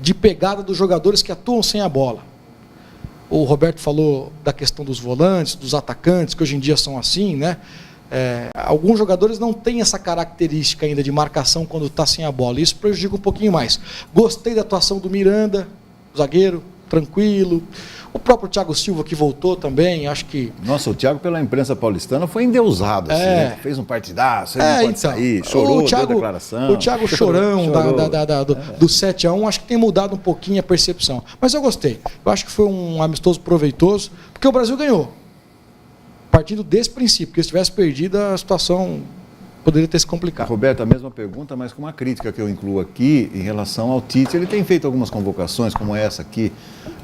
de pegada dos jogadores que atuam sem a bola. O Roberto falou da questão dos volantes, dos atacantes, que hoje em dia são assim, né? Alguns jogadores não têm essa característica ainda de marcação quando está sem a bola. Isso prejudica um pouquinho mais. Gostei da atuação do Miranda, zagueiro, tranquilo. O próprio Thiago Silva, que voltou também, acho que... Nossa, o Thiago, pela imprensa paulistana, foi endeusado. Assim, né? Fez um partidaço, ele não pode sair, chorou, deu declaração. O Thiago Chorão, do 7-1, acho que tem mudado um pouquinho a percepção. Mas eu gostei. Eu acho que foi um amistoso proveitoso, porque o Brasil ganhou. Partindo desse princípio, porque se tivesse perdido, a situação poderia ter se complicado. Roberto, a mesma pergunta, mas com uma crítica que eu incluo aqui em relação ao Tite. Ele tem feito algumas convocações, como essa aqui.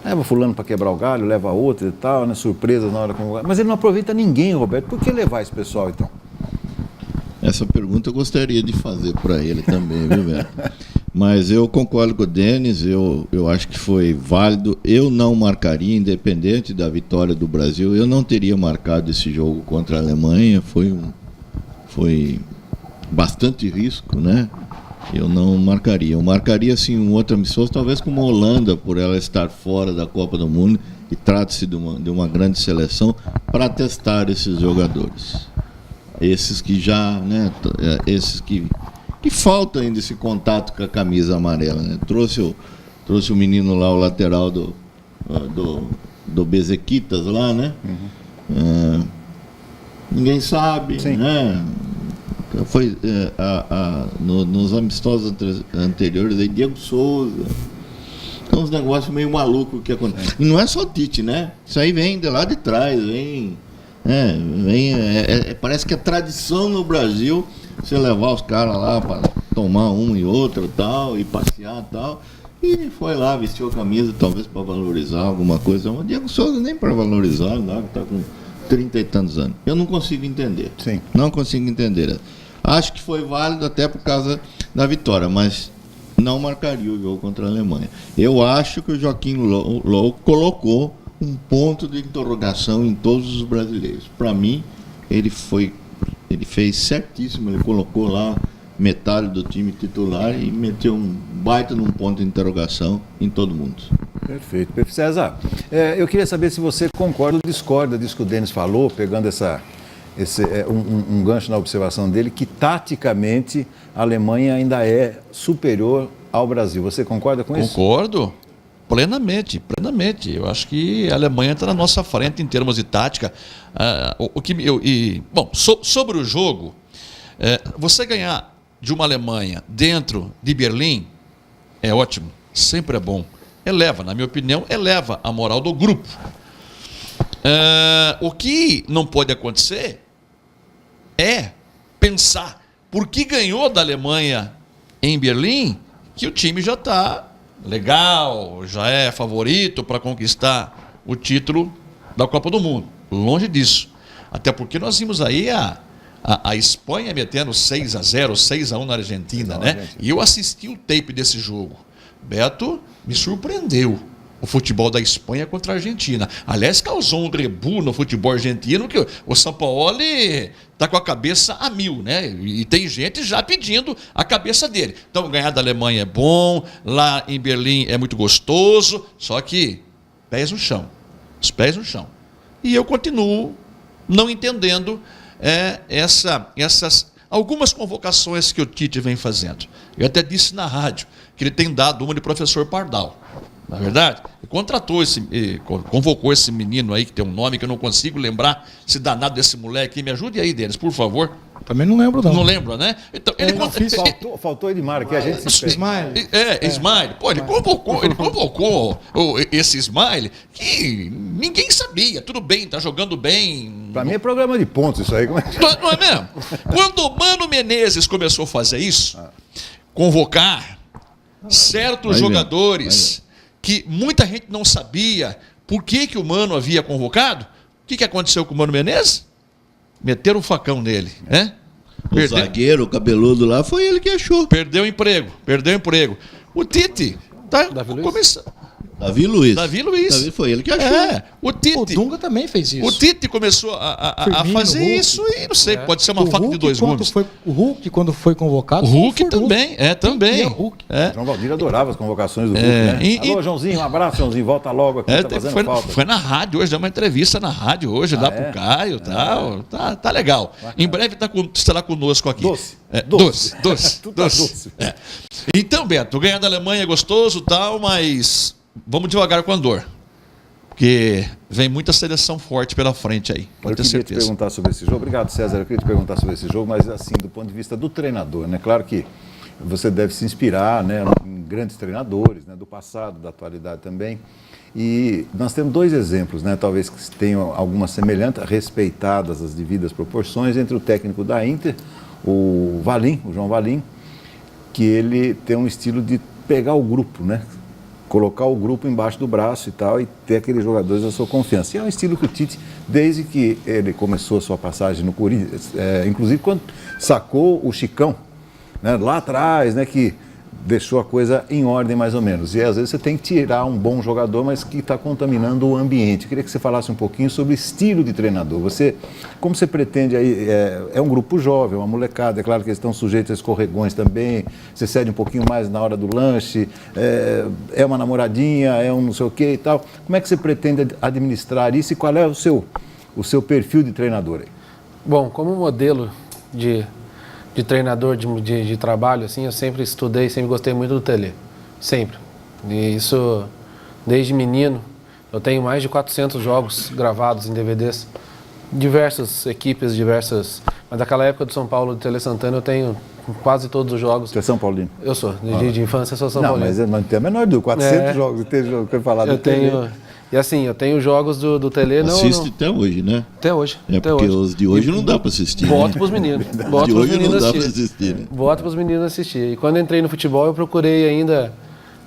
Leva fulano para quebrar o galho, leva outro e tal, né? Surpresas na hora de convocar. Mas ele não aproveita ninguém, Roberto. Por que levar esse pessoal, então? Essa pergunta eu gostaria de fazer para ele também, viu, velho? Mas eu concordo com o Denis, eu acho que foi válido. Eu não marcaria, independente da vitória do Brasil, eu não teria marcado esse jogo contra a Alemanha. Foi bastante risco, né? Eu não marcaria. Eu marcaria, sim, um outro amistoso, talvez como a Holanda, por ela estar fora da Copa do Mundo, e trata-se de uma grande seleção, para testar esses jogadores. Esses que já, né? Esses que falta ainda esse contato com a camisa amarela, né? Trouxe o menino lá, o lateral do Bezequitas lá, né? Ninguém sabe, sim, né? Foi nos amistosos anteriores aí, Diego Souza. Então uns negócios meio malucos que acontecem. E não é só o Tite, né? Isso aí vem de lá de trás, parece que é tradição no Brasil você levar os caras lá para tomar um e outro tal, e passear tal. E foi lá, vestiu a camisa, talvez para valorizar alguma coisa. O Diego Souza nem para valorizar, não, está com 30 e tantos anos. Eu não consigo entender. Sim. Não consigo entender. Acho que foi válido até por causa da vitória, mas não marcaria o jogo contra a Alemanha. Eu acho que o Joaquim Low colocou um ponto de interrogação em todos os brasileiros. Para mim, ele fez certíssimo, ele colocou lá metade do time titular e meteu um baita num ponto de interrogação em todo mundo. Perfeito. César, eu queria saber se você concorda ou discorda disso que o Denis falou, pegando um gancho na observação dele, que taticamente a Alemanha ainda é superior ao Brasil. Você concorda com isso? Concordo. Plenamente. Eu acho que a Alemanha está na nossa frente em termos de tática. Sobre o jogo, você ganhar de uma Alemanha dentro de Berlim é ótimo, sempre é bom. Na minha opinião, eleva a moral do grupo. O que não pode acontecer é pensar, porque ganhou da Alemanha em Berlim, que o time já está legal, já é favorito para conquistar o título da Copa do Mundo. Longe disso. Até porque nós vimos aí a Espanha metendo 6-0, 6-1 na Argentina, né? E eu assisti o tape desse jogo. Beto, me surpreendeu o futebol da Espanha contra a Argentina. Aliás, causou um rebu no futebol argentino, que o Sampaoli está com a cabeça a mil, né? E tem gente já pedindo a cabeça dele. Então, ganhar da Alemanha é bom, lá em Berlim é muito gostoso, só que os pés no chão. E eu continuo não entendendo essas algumas convocações que o Tite vem fazendo. Eu até disse na rádio que ele tem dado uma de professor Pardal. Na verdade, ele convocou esse menino aí, que tem um nome que eu não consigo lembrar, esse danado desse moleque. Me ajude aí, Denis, por favor. Também não lembro, não. Não lembra, né? Então, faltou Edmar aqui, a gente se Smile. Smile. Pô, ele convocou esse Smile que ninguém sabia. Tudo bem, tá jogando bem. Pra mim é programa de pontos isso aí. Não é mesmo? Quando o Mano Menezes começou a fazer isso, convocar certos jogadores que muita gente não sabia por que o Mano havia convocado, o que aconteceu com o Mano Menezes? Meteram o facão nele, né? O zagueiro, o cabeludo lá, foi ele que achou. Perdeu o emprego. O Tite tá começando. Davi Luiz. Davi Luiz. Foi ele que achou. O Tite. O Dunga também fez isso. O Tite começou a Firmino, fazer Hulk. isso e não sei, pode ser uma faca de dois gumes. O Hulk, quando foi convocado. O Hulk foi também, também. O Hulk. João Valdir adorava as convocações do Hulk, né? Alô, Joãozinho, um abraço, Joãozinho, volta logo aqui, tá fazendo falta. Foi na rádio hoje, deu uma entrevista na rádio hoje, lá pro Caio e tal. Tá legal. Bacana. Em breve estará conosco aqui. Doce. Tudo doce. Então, Beto, ganhar da Alemanha é gostoso e tal, mas vamos devagar com a Andor. Porque vem muita seleção forte pela frente aí. Eu queria te perguntar sobre esse jogo. Obrigado, César. Eu queria te perguntar sobre esse jogo, mas assim, do ponto de vista do treinador, né? Claro que você deve se inspirar, né, em grandes treinadores, né, do passado, da atualidade também. E nós temos dois exemplos, né, talvez que tenham alguma semelhança, respeitadas as devidas proporções, entre o técnico da Inter, o João Valim, que ele tem um estilo de pegar o grupo, né? Colocar o grupo embaixo do braço e tal, e ter aqueles jogadores da sua confiança. E é um estilo que o Tite, desde que ele começou a sua passagem no Corinthians, inclusive quando sacou o Chicão, né, lá atrás, né, que deixou a coisa em ordem mais ou menos. E às vezes você tem que tirar um bom jogador, mas que está contaminando o ambiente. Eu queria que você falasse um pouquinho sobre estilo de treinador. Como você pretende aí, é um grupo jovem, uma molecada, é claro que eles estão sujeitos a escorregões também, você cede um pouquinho mais na hora do lanche, é uma namoradinha, é um não sei o que e tal. Como é que você pretende administrar isso e qual é o seu perfil de treinador aí? Bom, como modelo de treinador de trabalho, assim, eu sempre estudei, sempre gostei muito do Tele, sempre. E isso, desde menino, eu tenho mais de 400 jogos gravados em DVDs, diversas equipes, mas daquela época do São Paulo, do Tele Santana, eu tenho quase todos os jogos. Você é São Paulino? Eu sou, de infância eu sou São Paulino. Não, mas não tem a menor dúvida, 400 jogos, teve jogo que eu falar do Tele. E assim, eu tenho jogos do Tele... Assiste até hoje, né? Até hoje. Porque os de hoje não dá para assistir. Boto pros meninos. Os de hoje não dá para assistir. Né? Boto pros meninos assistir. E quando entrei no futebol, eu procurei ainda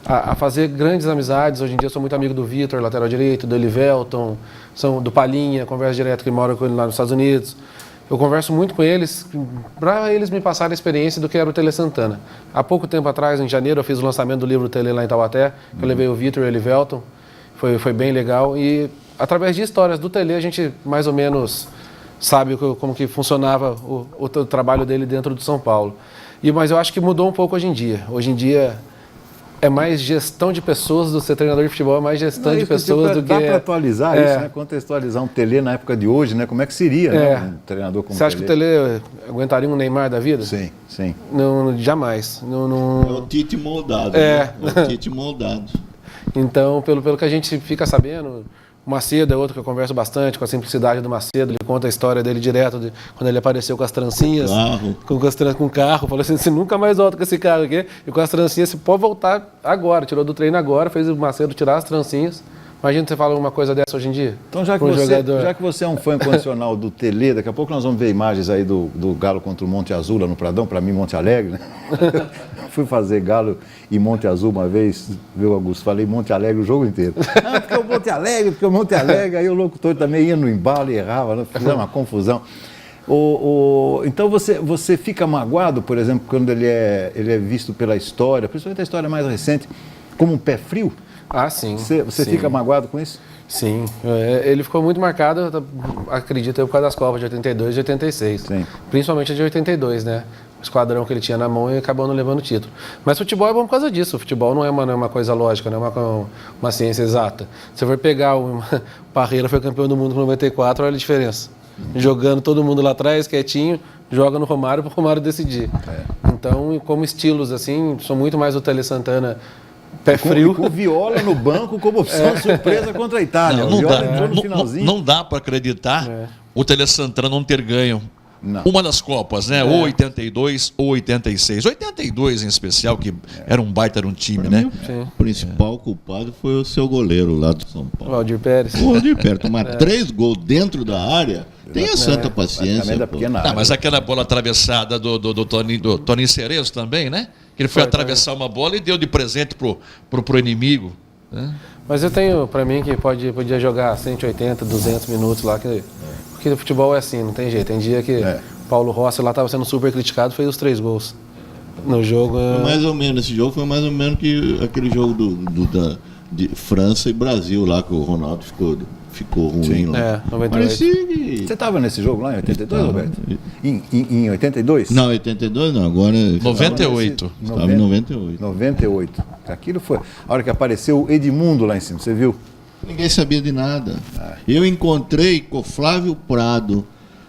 a fazer grandes amizades. Hoje em dia eu sou muito amigo do Vitor, lateral direito, do Elivelton, do Palinha, converso direto que mora com ele lá nos Estados Unidos. Eu converso muito com eles para eles me passarem a experiência do que era o Tele Santana. Há pouco tempo atrás, em janeiro, eu fiz o lançamento do livro Tele lá em Taubaté, que eu levei o Vitor e o Elivelton. Foi bem legal e através de histórias do Tele a gente mais ou menos sabe como que funcionava o trabalho dele dentro do São Paulo. Mas eu acho que mudou um pouco hoje em dia. Hoje em dia é mais gestão de pessoas do ser treinador de futebol, é mais gestão de pessoas do que... Dá para atualizar isso, né? Contextualizar um Tele na época de hoje, né? Como é que seria, né? Um treinador como o Tele? Você acha que o Tele aguentaria um Neymar da vida? Sim, sim. Não, jamais. Não... É o Tite moldado. Né? É o Tite moldado. Então, pelo que a gente fica sabendo, o Macedo é outro que eu converso bastante, com a simplicidade do Macedo, ele conta a história dele direto, quando ele apareceu com as trancinhas, com o carro, falou assim, você nunca mais volta com esse carro aqui, e com as trancinhas, você pode voltar agora, tirou do treino agora, fez o Macedo tirar as trancinhas. Imagina você falar uma coisa dessa hoje em dia. Então, já que você é um fã incondicional do Tele, daqui a pouco nós vamos ver imagens aí do Galo contra o Monte Azul lá no Pradão, para mim Monte Alegre, né? Fui fazer Galo e Monte Azul uma vez, viu, Augusto? Falei Monte Alegre o jogo inteiro. Não, porque o Monte Alegre, aí o locutor também ia no embalo e errava, né? Fizemos uma confusão. Então você fica magoado, por exemplo, quando ele é visto pela história, principalmente a história mais recente, como um pé frio? Ah, sim. Você fica magoado com isso? Sim. Ele ficou muito marcado, acredito eu, por causa das Copas de 82 e 86. Sim. Principalmente a de 82, né? O esquadrão que ele tinha na mão e acabou não levando o título. Mas futebol é bom por causa disso. O futebol não é uma coisa lógica, não é uma ciência exata. Se for pegar o Parreira foi campeão do mundo com 94, olha a diferença. Jogando todo mundo lá atrás, quietinho, joga no Romário para o Romário decidir. Então, como estilos, assim, sou muito mais o Tele Santana pé frio. Com o Viola no banco como opção surpresa contra a Itália. Não dá para acreditar o Tele Santana não ter ganho uma das Copas, né? Ou 82 ou 86. 82 em especial, que era um baita, era um time, né? O principal culpado foi o seu goleiro lá do São Paulo. O Aldir Pérez. O Aldir Pérez tomar 3 gols dentro da área. Tenha santa paciência. Mas aquela bola atravessada do Toninho Cerezo também, né? Que ele foi atravessar uma bola e deu de presente pro inimigo. Né? Mas eu tenho, pra mim, que podia jogar 180, 200 minutos lá, porque o futebol é assim, não tem jeito. Tem dia que Paulo Rossi lá estava sendo super criticado, fez os 3 gols no jogo. Foi mais ou menos, esse jogo foi mais ou menos que aquele jogo de França e Brasil lá, que o Ronaldo ficou ruim lá. 98. Parecia que... Você estava nesse jogo lá em 82, Roberto? Em 82? Não, 82 não, agora... 98. Estava em 98. 98. Aquilo foi... A hora que apareceu o Edmundo lá em cima, você viu? Ninguém sabia de nada. Eu encontrei com o Flávio Prado,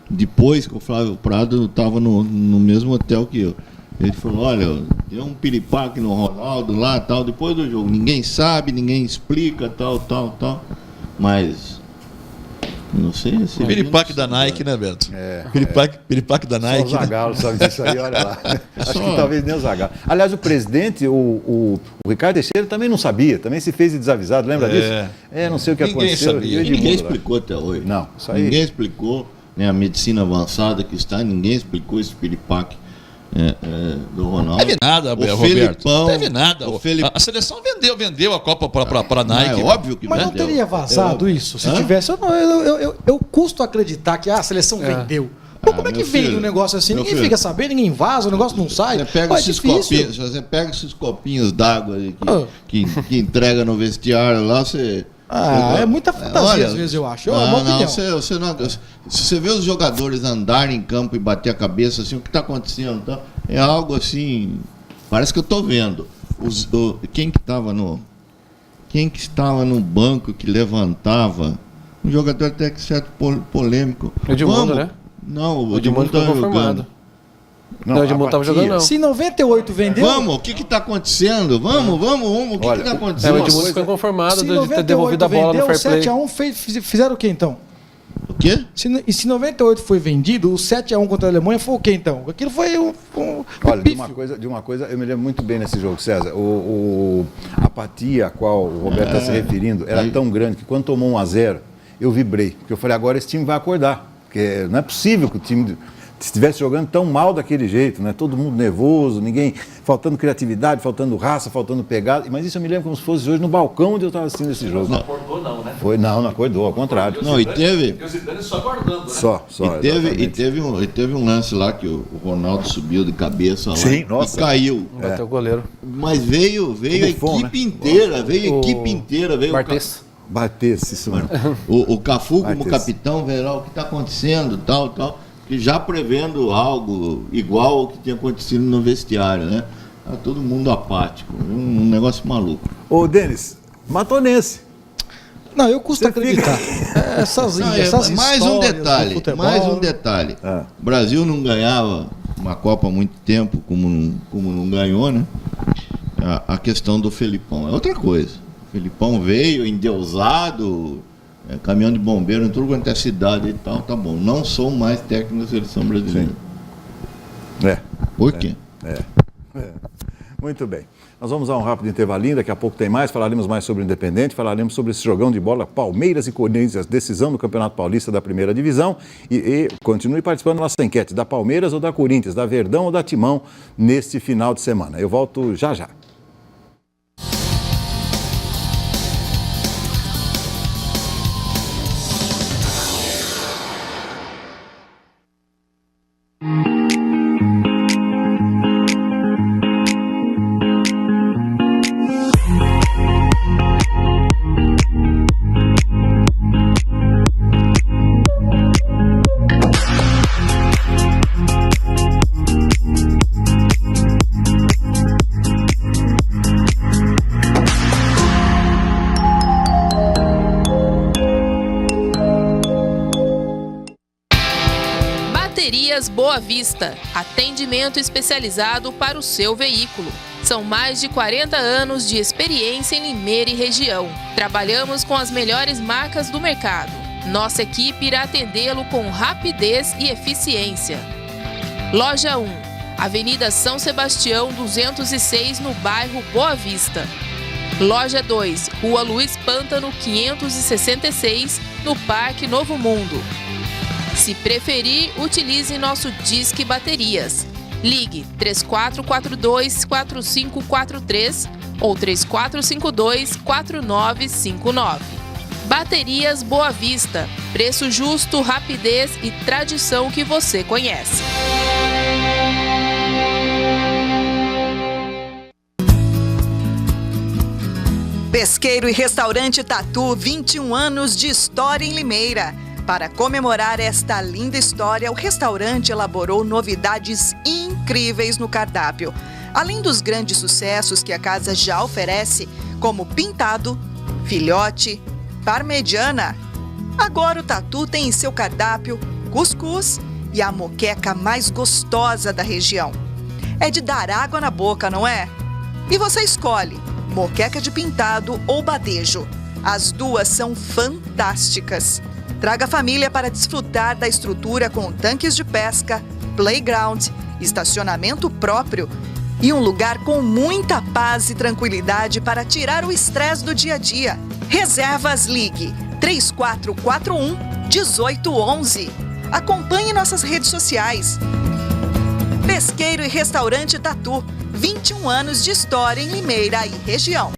depois que o Flávio Prado estava no mesmo hotel que eu. Ele falou, olha, deu um piripaque no Ronaldo lá, tal, depois do jogo. Ninguém sabe, ninguém explica, tal. Mas, não sei se... Piripaque da Nike, né, Beto? Piripaque da Só Nike. o Zagallo sabe disso aí, olha lá. Acho que talvez nem o Zagallo. Aliás, o presidente, o Ricardo Teixeira, também não sabia, também se fez de desavisado, lembra disso? Não sei o que Ninguém aconteceu. sabia. Ninguém explicou até hoje. Não, isso aí... Ninguém explicou, né, a medicina avançada que está, ninguém explicou esse piripaque do Ronaldo. Não teve nada, Roberto. Felipão, Não teve nada. o A seleção vendeu a Copa para a Nike. É óbvio que Mas não vendeu. teria vazado isso? Se tivesse, eu custo acreditar que a seleção vendeu. Pô, como é que meu vende filho, um negócio assim? meu Ninguém filho. fica sabendo, ninguém vaza, o negócio não sai. Você pega, Pô, é esses difícil. copinhos, você pega esses copinhos d'água aí que entrega no vestiário lá, você... É muita fantasia às vezes, eu acho. É uma opinião. Você não, se você vê os jogadores andarem em campo e bater a cabeça, assim, o que está acontecendo? Tá? É algo assim, parece que eu estou vendo. Quem que estava no banco que levantava? Um jogador até que certo polêmico. Edmundo, né? Não, o Edmundo Edmundo ficou estava jogando. Não, o Edmundo estava jogando, não. Se 98 vendeu. Vamos, o que está acontecendo? Vamos, o que está acontecendo? O Edmundo ficou inconformado Se de 98 ter devolvido a bola no vendeu, fair play. 7x1 fizeram o que então? O quê? Se 98 foi vendido, o 7x1 contra a Alemanha foi o que então? Aquilo foi Olha, pífio. de uma coisa eu me lembro muito bem nesse jogo, César. A apatia a qual o Roberto está se referindo era tão grande que quando tomou 1-0, eu vibrei. Porque eu falei, agora esse time vai acordar. Porque não é possível que o time estivesse jogando tão mal daquele jeito, né? Todo mundo nervoso, ninguém, faltando criatividade, faltando raça, faltando pegada. Mas isso eu me lembro como se fosse hoje no balcão onde eu estava assistindo esse jogo. Não acordou, não, né? Não acordou, ao contrário. Não, e teve... E o Zidane só guardando, né? Só, E teve um lance lá que o Ronaldo subiu de cabeça lá. Sim, nossa. E caiu. Bateu o goleiro. Mas veio a Buffon, equipe inteira, veio a equipe inteira. Veio Bartes. Batesse isso mesmo. o Cafu como Bartes. capitão, veio lá o que está acontecendo, tal. E já prevendo algo igual ao que tinha acontecido no vestiário, né? Tá todo mundo apático. Um negócio maluco. Ô, Denis, matonense. Não, eu custo acreditar. Essas Mais um histórias detalhe. do futebol. Mais um detalhe. O Brasil não ganhava uma Copa há muito tempo, como não ganhou, né? A questão do Felipão é outra coisa. O Felipão veio endeusado, caminhão de bombeiro em tudo quanto é cidade e tal, tá bom. Não sou mais técnico da seleção brasileira. Por quê? Muito bem. Nós vamos a um rápido intervalinho, daqui a pouco tem mais, falaremos mais sobre o Independente, falaremos sobre esse jogão de bola Palmeiras e Corinthians, decisão do Campeonato Paulista da Primeira Divisão e continue participando da nossa enquete, da Palmeiras ou da Corinthians, da Verdão ou da Timão, neste final de semana. Eu volto já já. Baterias Boa Vista, atendimento especializado para o seu veículo. São mais de 40 anos de experiência em Limeira e região. Trabalhamos com as melhores marcas do mercado. Nossa equipe irá atendê-lo com rapidez e eficiência. Loja 1, Avenida São Sebastião 206, no bairro Boa Vista. Loja 2, Rua Luiz Pântano 566, no Parque Novo Mundo. Se preferir, utilize nosso Disque Baterias. Ligue 3442-4543 ou 3452-4959. Baterias Boa Vista. Preço justo, rapidez e tradição que você conhece. Pesqueiro e Restaurante Tatu, 21 anos de história em Limeira. Para comemorar esta linda história, o restaurante elaborou novidades incríveis no cardápio. Além dos grandes sucessos que a casa já oferece, como pintado, filhote, parmegiana. Agora o Tatu tem em seu cardápio cuscuz e a moqueca mais gostosa da região. É de dar água na boca, não é? E você escolhe moqueca de pintado ou badejo. As duas são fantásticas. Traga a família para desfrutar da estrutura com tanques de pesca, playground, estacionamento próprio e um lugar com muita paz e tranquilidade para tirar o estresse do dia a dia. Reservas, ligue 3441-1811. Acompanhe nossas redes sociais. Pesqueiro e Restaurante Tatu, 21 anos de história em Limeira e região.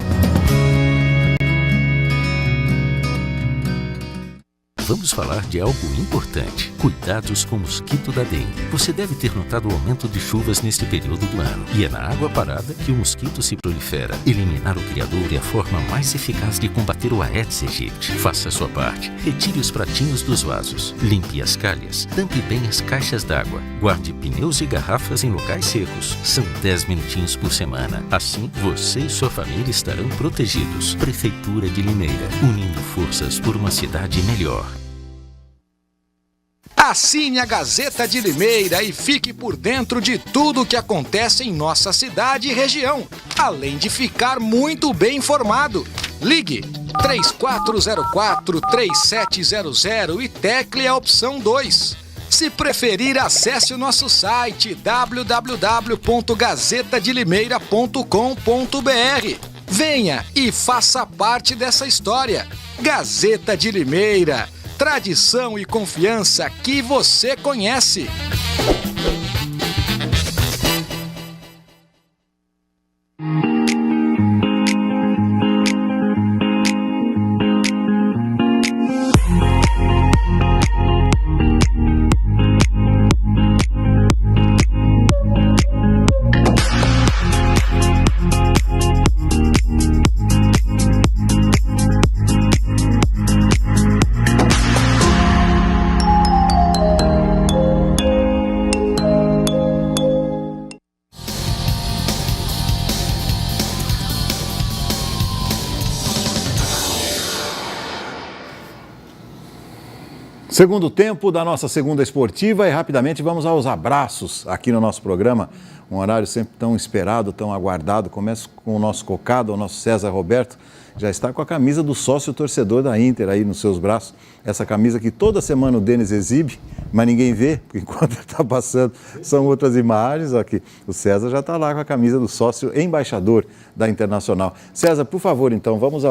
Vamos falar de algo importante: cuidados com o mosquito da dengue. Você deve ter notado o aumento de chuvas neste período do ano. E é na água parada que o mosquito se prolifera. Eliminar o criador é a forma mais eficaz de combater o Aedes aegypti. Faça a sua parte. Retire os pratinhos dos vasos. Limpe as calhas. Tampe bem as caixas d'água. Guarde pneus e garrafas em locais secos. São 10 minutinhos por semana. Assim, você e sua família estarão protegidos. Prefeitura de Limeira. Unindo forças por uma cidade melhor. Assine a Gazeta de Limeira e fique por dentro de tudo o que acontece em nossa cidade e região, além de ficar muito bem informado. Ligue 3404-3700 e tecle a opção 2. Se preferir, acesse o nosso site www.gazetadelimeira.com.br. Venha e faça parte dessa história. Gazeta de Limeira. Tradição e confiança que você conhece. Segundo tempo da nossa segunda esportiva e rapidamente vamos aos abraços aqui no nosso programa. Um horário sempre tão esperado, tão aguardado. Começo com o nosso cocado, o nosso César Roberto. Já está com a camisa do sócio torcedor da Inter aí nos seus braços. Essa camisa que toda semana o Denis exibe, mas ninguém vê, porque enquanto ele está passando são outras imagens. Aqui. O César já está lá com a camisa do sócio embaixador da Internacional. César, por favor, então, vamos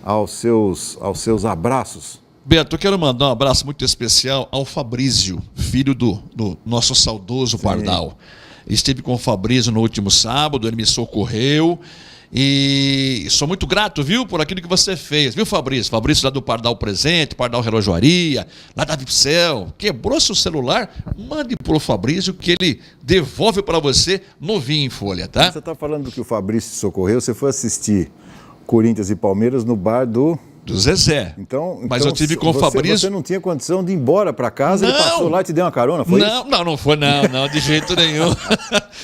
aos seus abraços. Beto, eu quero mandar um abraço muito especial ao Fabrício, filho do nosso saudoso Pardal. Estive com o Fabrício no último sábado, ele me socorreu e sou muito grato, viu, por aquilo que você fez, viu, Fabrício? Fabrício lá do Pardal Presente, Pardal Relojoaria, lá da Vipcel, quebrou seu celular, mande pro Fabrício que ele devolve para você novinho em folha, tá? Você está falando do que o Fabrício socorreu, você foi assistir Corinthians e Palmeiras no bar do Zezé. Mas eu tive com o Fabrício. Você não tinha condição de ir embora para casa, ele passou lá e te deu uma carona, foi isso? Não foi, não, de jeito nenhum.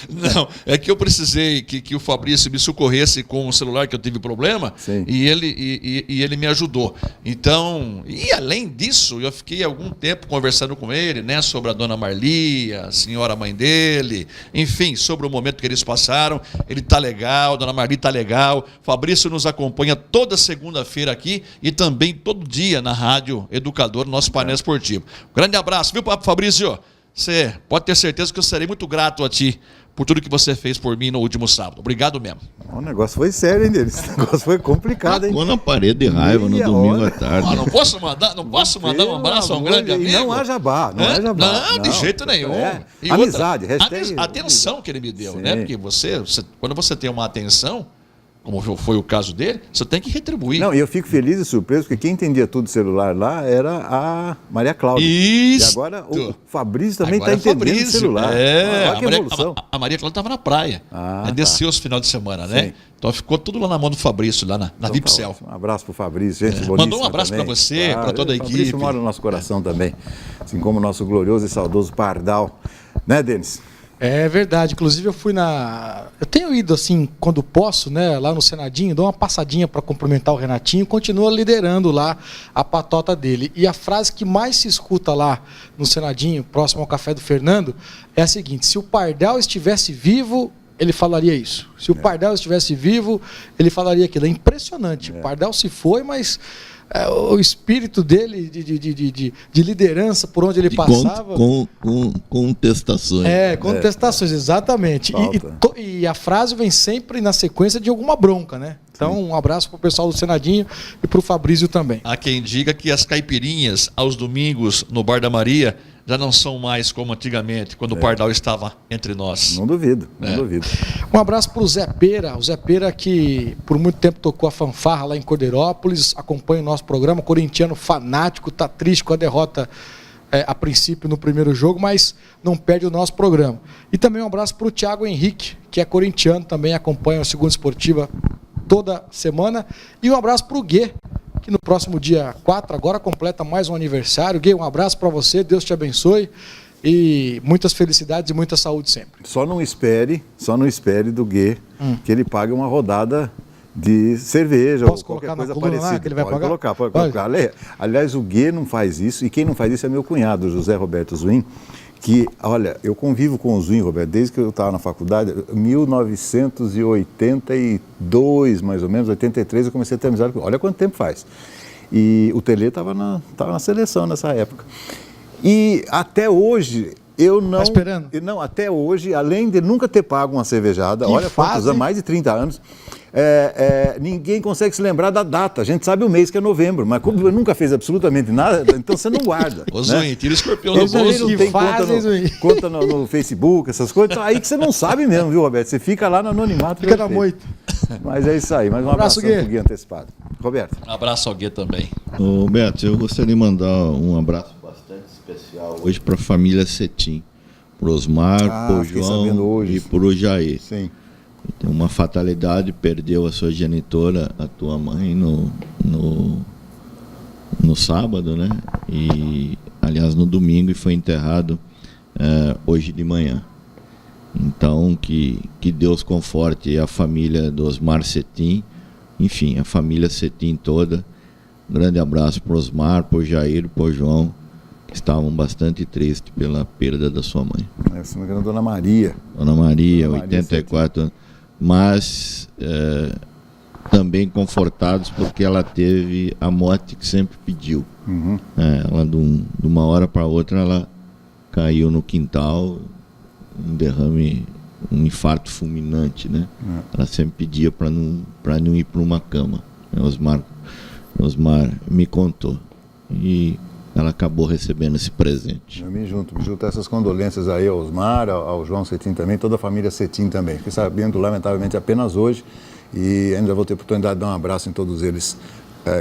Não, é que eu precisei que o Fabrício me socorresse com o celular que eu tive problema. Sim. E ele me ajudou. Então, e além disso, eu fiquei algum tempo conversando com ele, né, sobre a dona Marli, a senhora mãe dele, enfim, sobre o momento que eles passaram. Ele tá legal, a dona Marli tá legal. Fabrício nos acompanha toda segunda-feira aqui e também todo dia na Rádio Educador, nosso painel esportivo. Grande abraço, viu, Fabrício? Você pode ter certeza que eu serei muito grato a ti por tudo que você fez por mim no último sábado. Obrigado mesmo. O negócio foi sério, hein, deles? O negócio foi complicado, hein? Ficou na parede de raiva no domingo à tarde. Não posso mandar um abraço a um grande amigo? Não há jabá, não é jabá. Não, de jeito nenhum. E amizade, a atenção que ele me deu, né? Porque quando você tem uma atenção, como foi o caso dele, você tem que retribuir. Não, e eu fico feliz e surpreso, porque quem entendia tudo do celular lá era a Maria Cláudia. Isso! E agora o Fabrício também está entendendo o celular. É, olha que evolução. a Maria Cláudia estava na praia. Aí desceu esse final de semana, né? Sim. Então ficou tudo lá na mão do Fabrício, lá na Então, Vipcel. Um abraço para o Fabrício, gente. Mandou um abraço para você, para toda a equipe. O Fabrício mora no nosso coração também, assim como o nosso glorioso e saudoso Pardal. Né, Denis? É verdade, inclusive eu tenho ido assim, quando posso, né, lá no Senadinho, dou uma passadinha para cumprimentar o Renatinho, continua liderando lá a patota dele. E a frase que mais se escuta lá no Senadinho, próximo ao Café do Fernando, é a seguinte: se o Pardal estivesse vivo, ele falaria isso. Se o Pardal estivesse vivo, ele falaria aquilo. É impressionante. O Pardal se foi, mas o espírito dele de liderança por onde ele passava. Com contestações. Contestações, exatamente. E a frase vem sempre na sequência de alguma bronca, né? Então, um abraço para o pessoal do Senadinho e para o Fabrício também. Há quem diga que as caipirinhas aos domingos no Bar da Maria já não são mais como antigamente, quando o Pardal estava entre nós. Não duvido, não duvido. Um abraço para o Zé Pera que por muito tempo tocou a fanfarra lá em Cordeirópolis, acompanha o nosso programa, corintiano fanático, está triste com a derrota a princípio no primeiro jogo, mas não perde o nosso programa. E também um abraço para o Thiago Henrique, que é corintiano, também acompanha a Segunda Esportiva toda semana. E um abraço para o Guê, que no próximo dia 4 agora completa mais um aniversário. Gui, um abraço para você, Deus te abençoe e muitas felicidades e muita saúde sempre. Só não espere do Gui que ele pague uma rodada de cerveja. Posso ou qualquer colocar coisa na coluna parecida. lá que ele vai pode pagar? Pode colocar. Aliás, o Gui não faz isso, e quem não faz isso é meu cunhado, José Roberto Zuin, que, olha, eu convivo com o Zuin, Roberto, desde que eu estava na faculdade, 1982, mais ou menos, 83, eu comecei a ter amizade com ele. Olha quanto tempo faz. E o Tele estava na seleção nessa época. E até hoje, eu não... Tá esperando? Não, até hoje, além de nunca ter pago uma cervejada, Que olha quantos anos, mais de 30 anos, ninguém consegue se lembrar da data. A gente sabe o mês que é novembro, mas como nunca fez absolutamente nada, então você não guarda. Ô, né? Zuin, tira o escorpião do bolso. Não tem conta no Facebook, essas coisas. Então, aí que você não sabe mesmo, viu, Roberto? Você fica lá no anonimato. Fica na moita. Mas é isso aí. Mais um abraço pro Gui antecipado. Roberto. Um abraço ao Gui também. Ô, Beto, eu gostaria de mandar um abraço bastante especial hoje para a família Cetim. Pro Osmar, pro João e pro Jair. Sim. Tem uma fatalidade, perdeu a sua genitora, a tua mãe, no sábado, né? E, aliás, no domingo, e foi enterrado hoje de manhã. Então, que Deus conforte a família do Osmar Cetim, enfim, a família Cetim toda. Um grande abraço pro Osmar, pro Jair, pro João, que estavam bastante tristes pela perda da sua mãe. Se não me engano, Dona Maria. Dona Maria, 84 anos. Mas também confortados porque ela teve a morte que sempre pediu. Uhum. Ela, de uma hora para outra, ela caiu no quintal, um derrame, um infarto fulminante, né? Ela sempre pedia para não ir para uma cama. Osmar me contou. E ela acabou recebendo esse presente. Eu me junto a essas condolências aí ao Osmar, ao João Cetim também, toda a família Cetim também. Fiquei sabendo, lamentavelmente, apenas hoje, e ainda vou ter a oportunidade de dar um abraço em todos eles,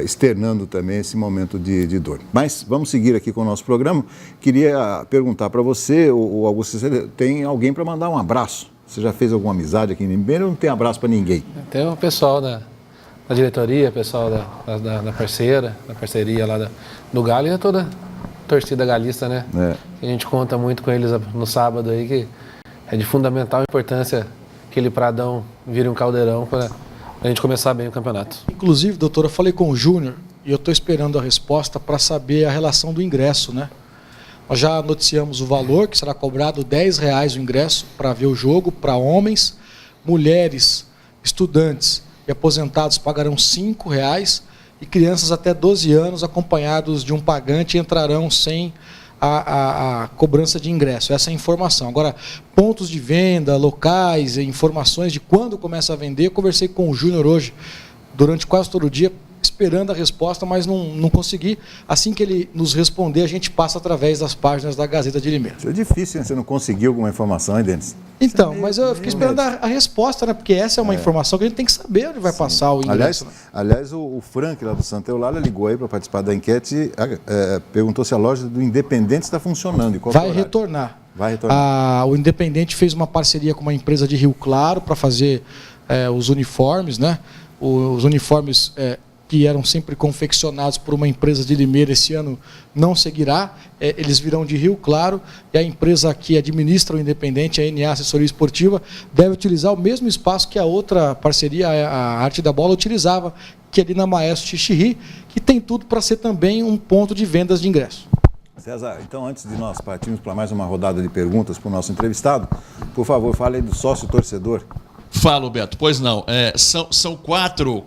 externando também esse momento de dor. Mas vamos seguir aqui com o nosso programa. Queria perguntar para você, o Augusto, você tem alguém para mandar um abraço? Você já fez alguma amizade aqui em Limeira ou não tem abraço para ninguém? Tem o pessoal da diretoria, pessoal da parceria lá do Galo, e a toda a torcida galista, né? A gente conta muito com eles no sábado aí, que é de fundamental importância que aquele Pradão vire um caldeirão para a gente começar bem o campeonato. Inclusive, doutor, eu falei com o Júnior e eu estou esperando a resposta para saber a relação do ingresso, né? Nós já noticiamos o valor, que será cobrado R$10 o ingresso para ver o jogo, para homens, mulheres, estudantes e aposentados pagarão R$5 e crianças até 12 anos acompanhados de um pagante entrarão sem a cobrança de ingresso. Essa é a informação. Agora, pontos de venda, locais, informações de quando começa a vender, eu conversei com o Júnior hoje, durante quase todo o dia, esperando a resposta, mas não consegui. Assim que ele nos responder, a gente passa através das páginas da Gazeta de Limeira. Isso é difícil, hein? Você não conseguiu alguma informação, hein, Denis? Então, mas eu fiquei esperando a resposta, né? Porque essa é uma informação que a gente tem que saber onde vai passar o ingresso. Aliás, o Frank, lá do Santa Eulália, ligou aí para participar da enquete e perguntou se a loja do Independente está funcionando. E qual vai retornar. Vai retornar. O Independente fez uma parceria com uma empresa de Rio Claro para fazer os uniformes, né? Os uniformes que eram sempre confeccionados por uma empresa de Limeira, esse ano não seguirá. Eles virão de Rio Claro e a empresa que administra o Independente, a NA Assessoria Esportiva, deve utilizar o mesmo espaço que a outra parceria, a Arte da Bola, utilizava, que é ali na Maestro Xixiri, que tem tudo para ser também um ponto de vendas de ingresso. César, então antes de nós partirmos para mais uma rodada de perguntas para o nosso entrevistado, por favor, fale aí do sócio-torcedor. Falo, Beto. Pois não. São quatro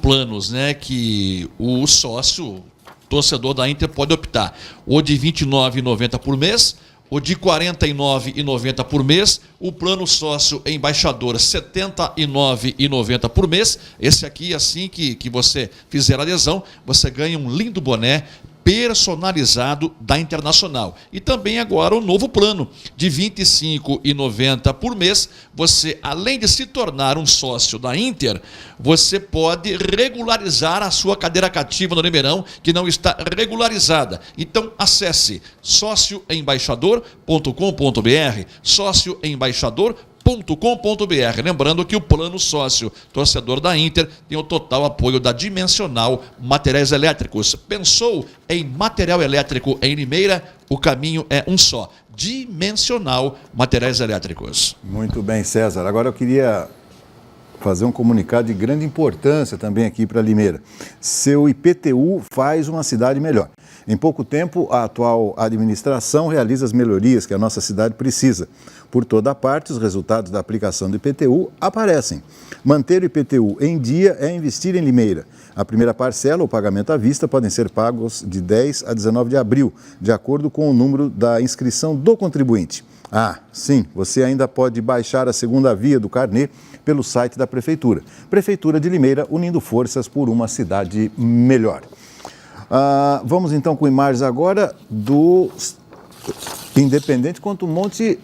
planos, né, que o sócio torcedor da Inter pode optar. O de R$ 29,90 por mês, o de R$ 49,90 por mês, o plano sócio embaixador R$ 79,90 por mês. Esse aqui, assim que você fizer a adesão, você ganha um lindo boné personalizado da Internacional. E também agora o novo plano de R$ 25,90 por mês. Você, além de se tornar um sócio da Inter, você pode regularizar a sua cadeira cativa no Limeirão, que não está regularizada. Então acesse sócioembaixador.com.br, sócioembaixador.com.br. Lembrando que o plano sócio torcedor da Inter tem o total apoio da Dimensional Materiais Elétricos. Pensou em material elétrico em Limeira? O caminho é um só: Dimensional Materiais Elétricos. Muito bem, César. Agora eu queria fazer um comunicado de grande importância também aqui para Limeira. Seu IPTU faz uma cidade melhor. Em pouco tempo, a atual administração realiza as melhorias que a nossa cidade precisa. Por toda parte, os resultados da aplicação do IPTU aparecem. Manter o IPTU em dia é investir em Limeira. A primeira parcela, o pagamento à vista, podem ser pagos de 10 a 19 de abril, de acordo com o número da inscrição do contribuinte. Ah, sim, você ainda pode baixar a segunda via do carnê pelo site da Prefeitura. Prefeitura de Limeira, unindo forças por uma cidade melhor. Vamos então com imagens agora do Independente contra o Monte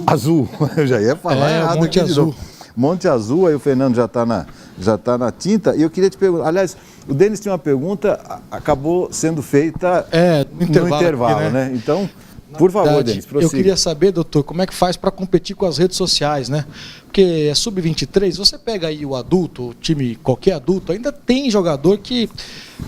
Azul. Eu já ia falar errado. Monte Azul. Monte Azul, aí o Fernando já está na tinta. E eu queria te perguntar, aliás, o Denis tinha uma pergunta, acabou sendo feita no intervalo, aqui, né? Então, por favor, Denis, prossiga. Eu queria saber, doutor, como é que faz para competir com as redes sociais, né? Porque é sub-23, você pega aí o adulto, o time, qualquer adulto, ainda tem jogador que...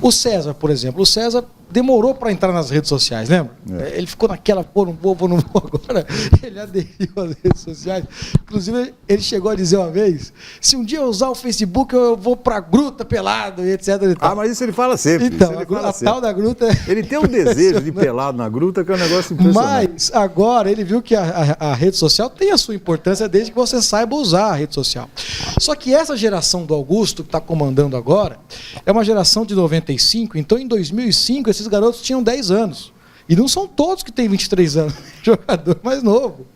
O César, por exemplo, o César demorou para entrar nas redes sociais, lembra? Ele ficou naquela, não vou, agora ele aderiu às redes sociais. Inclusive, ele chegou a dizer uma vez, se um dia eu usar o Facebook, eu vou para a gruta pelado, e etc. E tal. Mas isso ele fala sempre. Então, a tal da gruta... Ele tem um desejo de pelado na gruta, que é um negócio impressionante. Mas agora ele viu que a rede social tem a sua importância desde que você saiba usar a rede social. Só que essa geração do Augusto, que está comandando agora, é uma geração de 95, então em 2005 esses garotos tinham 10 anos. E não são todos que têm 23 anos, jogador mais novo.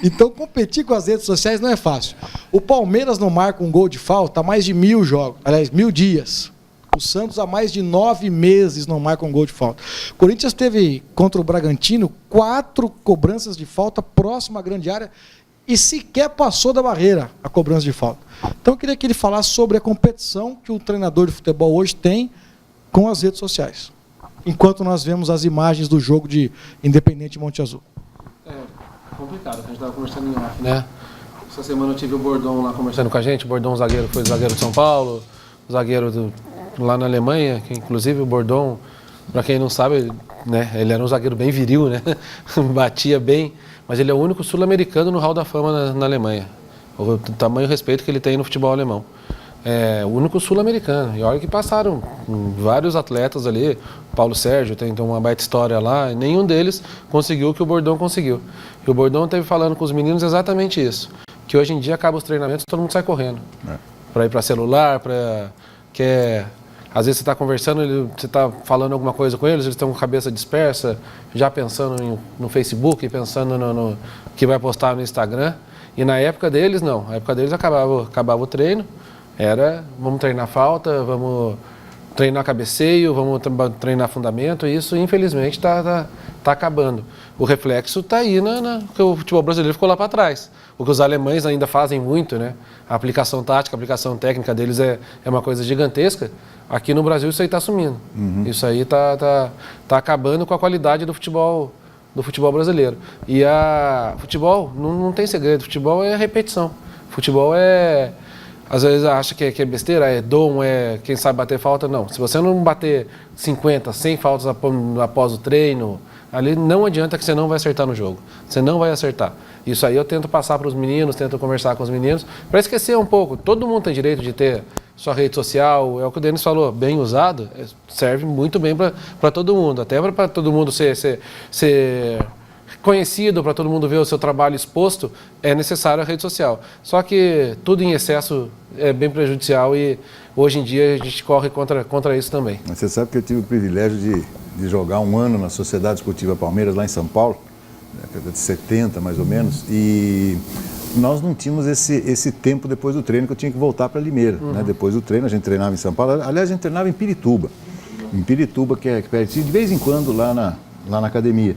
Então competir com as redes sociais não é fácil. O Palmeiras não marca um gol de falta há mais de 1000 jogos, aliás, 1000 dias. O Santos há mais de 9 meses não marca um gol de falta. O Corinthians teve contra o Bragantino 4 cobranças de falta próximo à grande área e sequer passou da barreira a cobrança de falta. Então eu queria que ele falasse sobre a competição que o treinador de futebol hoje tem com as redes sociais, enquanto nós vemos as imagens do jogo de Independente Monte Azul. É complicado, a gente estava conversando em off, né? Essa semana eu tive o Bordão lá conversando com a gente. O Bordão, zagueiro, foi zagueiro de São Paulo, zagueiro lá na Alemanha, que inclusive o Bordão, para quem não sabe, né, ele era um zagueiro bem viril, né? Batia bem, mas ele é o único sul-americano no Hall da Fama na Alemanha. O tamanho respeito que ele tem no futebol alemão. É o único sul-americano. E olha que passaram vários atletas ali. Paulo Sérgio tem uma baita história lá. E nenhum deles conseguiu o que o Bordão conseguiu. E o Bordão esteve falando com os meninos exatamente isso. Que hoje em dia acaba os treinamentos e todo mundo sai correndo. Para ir para celular, às vezes você está conversando, você está falando alguma coisa com eles estão com a cabeça dispersa, já pensando no Facebook, pensando no que vai postar no Instagram. E na época deles, não. Na época deles acabava o treino. Vamos treinar falta, vamos treinar cabeceio, vamos treinar fundamento, e isso infelizmente está acabando. O reflexo está aí, porque o futebol brasileiro ficou lá para trás. O que os alemães ainda fazem muito, né? A aplicação tática, a aplicação técnica deles é uma coisa gigantesca. Aqui no Brasil isso aí está sumindo. Isso aí está acabando com a qualidade do futebol brasileiro. E futebol não tem segredo, futebol é repetição. Futebol às vezes acha que é besteira, é dom, quem sabe bater falta. Não, se você não bater 50, 100 faltas após o treino, ali não adianta que você não vai acertar no jogo. Você não vai acertar. Isso aí eu tento passar para os meninos, tento conversar com os meninos, para esquecer um pouco. Todo mundo tem direito de ter sua rede social, é o que o Denis falou, bem usado, serve muito bem para todo mundo. Até para todo mundo ser conhecido, para todo mundo ver o seu trabalho exposto, é necessário a rede social. Só que tudo em excesso é bem prejudicial e hoje em dia a gente corre contra isso também. Mas você sabe que eu tive o privilégio de jogar um ano na Sociedade Esportiva Palmeiras, lá em São Paulo, na década de 70 mais ou menos, e nós não tínhamos esse tempo depois do treino que eu tinha que voltar para Limeira. Né? Depois do treino a gente treinava em São Paulo, aliás a gente treinava em Pirituba, que é pertinho, de vez em quando lá na academia.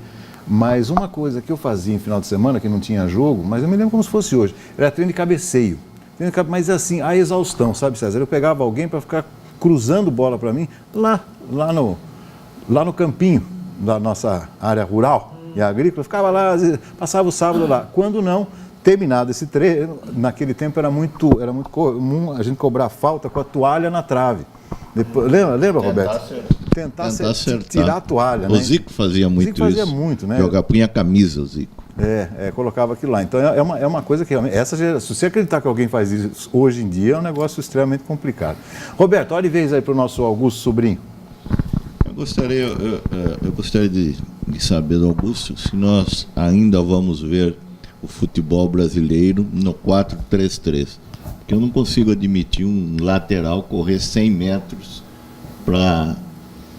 Mas uma coisa que eu fazia em final de semana, que não tinha jogo, mas eu me lembro como se fosse hoje, era treino de cabeceio. Mas assim, a exaustão, sabe, César? Eu pegava alguém para ficar cruzando bola para mim lá no campinho da nossa área rural e agrícola, eu ficava lá, passava o sábado lá. Quando não, terminado esse treino, naquele tempo era muito comum a gente cobrar falta com a toalha na trave. Depois, lembra, Roberto? Tentar acertar. Tirar a toalha. O Zico fazia muito isso. Fazia muito, né? Punha a camisa, o Zico. Colocava aquilo lá. Então é uma coisa que realmente, se você acreditar que alguém faz isso hoje em dia, é um negócio extremamente complicado. Roberto, olha de vez aí para o nosso Augusto Sobrinho. Eu gostaria de saber do Augusto se nós ainda vamos ver o futebol brasileiro no 4-3-3. Porque eu não consigo admitir um lateral correr 100 metros para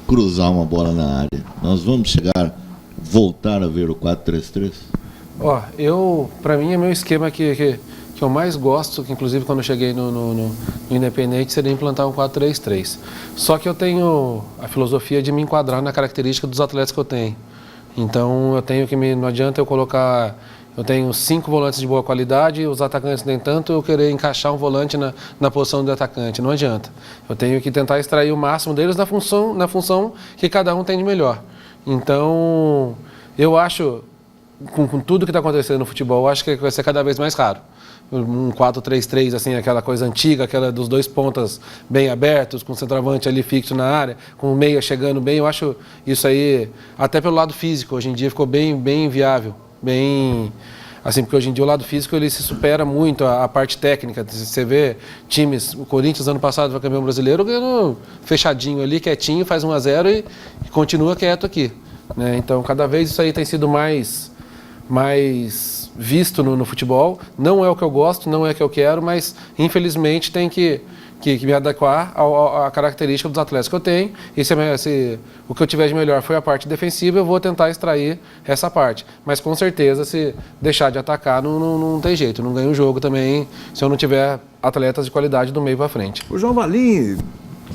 cruzar uma bola na área. Nós vamos voltar a ver o 4-3-3? Para mim, é meu esquema que eu mais gosto, que inclusive quando eu cheguei no Independente, seria implantar um 4-3-3. Só que eu tenho a filosofia de me enquadrar na característica dos atletas que eu tenho. Então, não adianta eu colocar... Eu tenho 5 volantes de boa qualidade, os atacantes nem tanto, eu querer encaixar um volante na posição de atacante, não adianta. Eu tenho que tentar extrair o máximo deles na função que cada um tem de melhor. Então, eu acho, com tudo que está acontecendo no futebol, eu acho que vai ser cada vez mais raro. Um 4-3-3, assim, aquela coisa antiga, aquela dos 2 pontas bem abertos, com o centroavante ali fixo na área, com o meia chegando bem, eu acho isso aí, até pelo lado físico, hoje em dia ficou bem inviável. Assim, porque hoje em dia o lado físico ele se supera muito a parte técnica. Você vê times, o Corinthians ano passado foi campeão brasileiro, ganhando fechadinho ali, quietinho, faz 1-0 e continua quieto aqui, né? Então cada vez isso aí tem sido mais visto no futebol. Não é o que eu gosto, não é o que eu quero, mas infelizmente tem que me adequar à característica dos atletas que eu tenho. E se o que eu tiver de melhor foi a parte defensiva, eu vou tentar extrair essa parte. Mas com certeza, se deixar de atacar, não tem jeito. Não ganho o jogo também se eu não tiver atletas de qualidade do meio para frente. O João Valim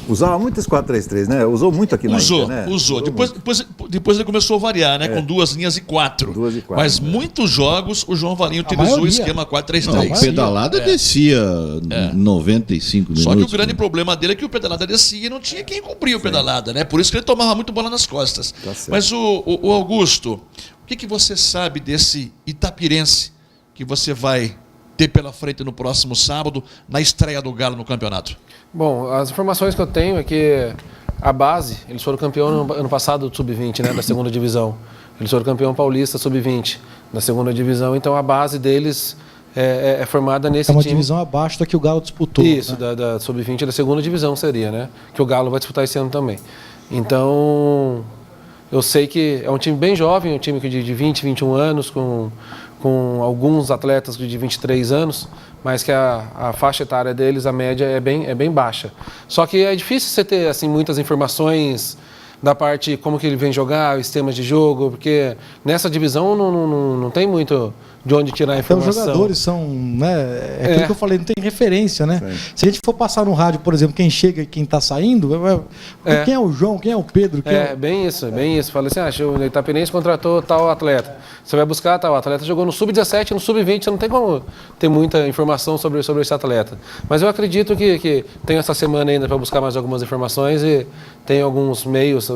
usava muito esse 4-3-3, né? Usou muito aqui na Inter, né? Usou. Depois ele começou a variar, né? Com 2 linhas e 4. Mas muitos jogos o João Valim utilizou o esquema 4-3-3. O Pedalada descia 95 minutos. Só que o grande problema dele é que o Pedalada descia e não tinha quem cumprir o Pedalada, né? Por isso que ele tomava muito bola nas costas. Mas o Augusto, o que você sabe desse Itapirense que você vai ter pela frente no próximo sábado, na estreia do Galo no campeonato? Bom, as informações que eu tenho é que a base, eles foram campeão no ano passado do Sub-20, né, da segunda divisão. Eles foram campeão paulista Sub-20 da segunda divisão, então a base deles é formada nesse time. É uma divisão abaixo da que o Galo disputou. Isso, né? da Sub-20 da segunda divisão seria, né? Que o Galo vai disputar esse ano também. Então, eu sei que é um time bem jovem, um time de 20, 21 anos, com alguns atletas de 23 anos, mas que a faixa etária deles, a média, é bem baixa. Só que é difícil você ter assim, muitas informações da parte como que ele vem jogar, os sistemas de jogo, porque nessa divisão não tem muito de onde tirar a Então os informação. jogadores são, né, aquilo que eu falei, não tem referência, né? Sim. Se a gente for passar no rádio, por exemplo, quem chega e quem está saindo, quem é o João, quem é o Pedro, quem Bem isso, bem isso. Fala assim, o Itapirense contratou tal atleta. Você vai buscar tal atleta, jogou no Sub-17, no Sub-20, você não tem como ter muita informação sobre esse atleta. Mas eu acredito que tem essa semana ainda para buscar mais algumas informações e tem alguns meios.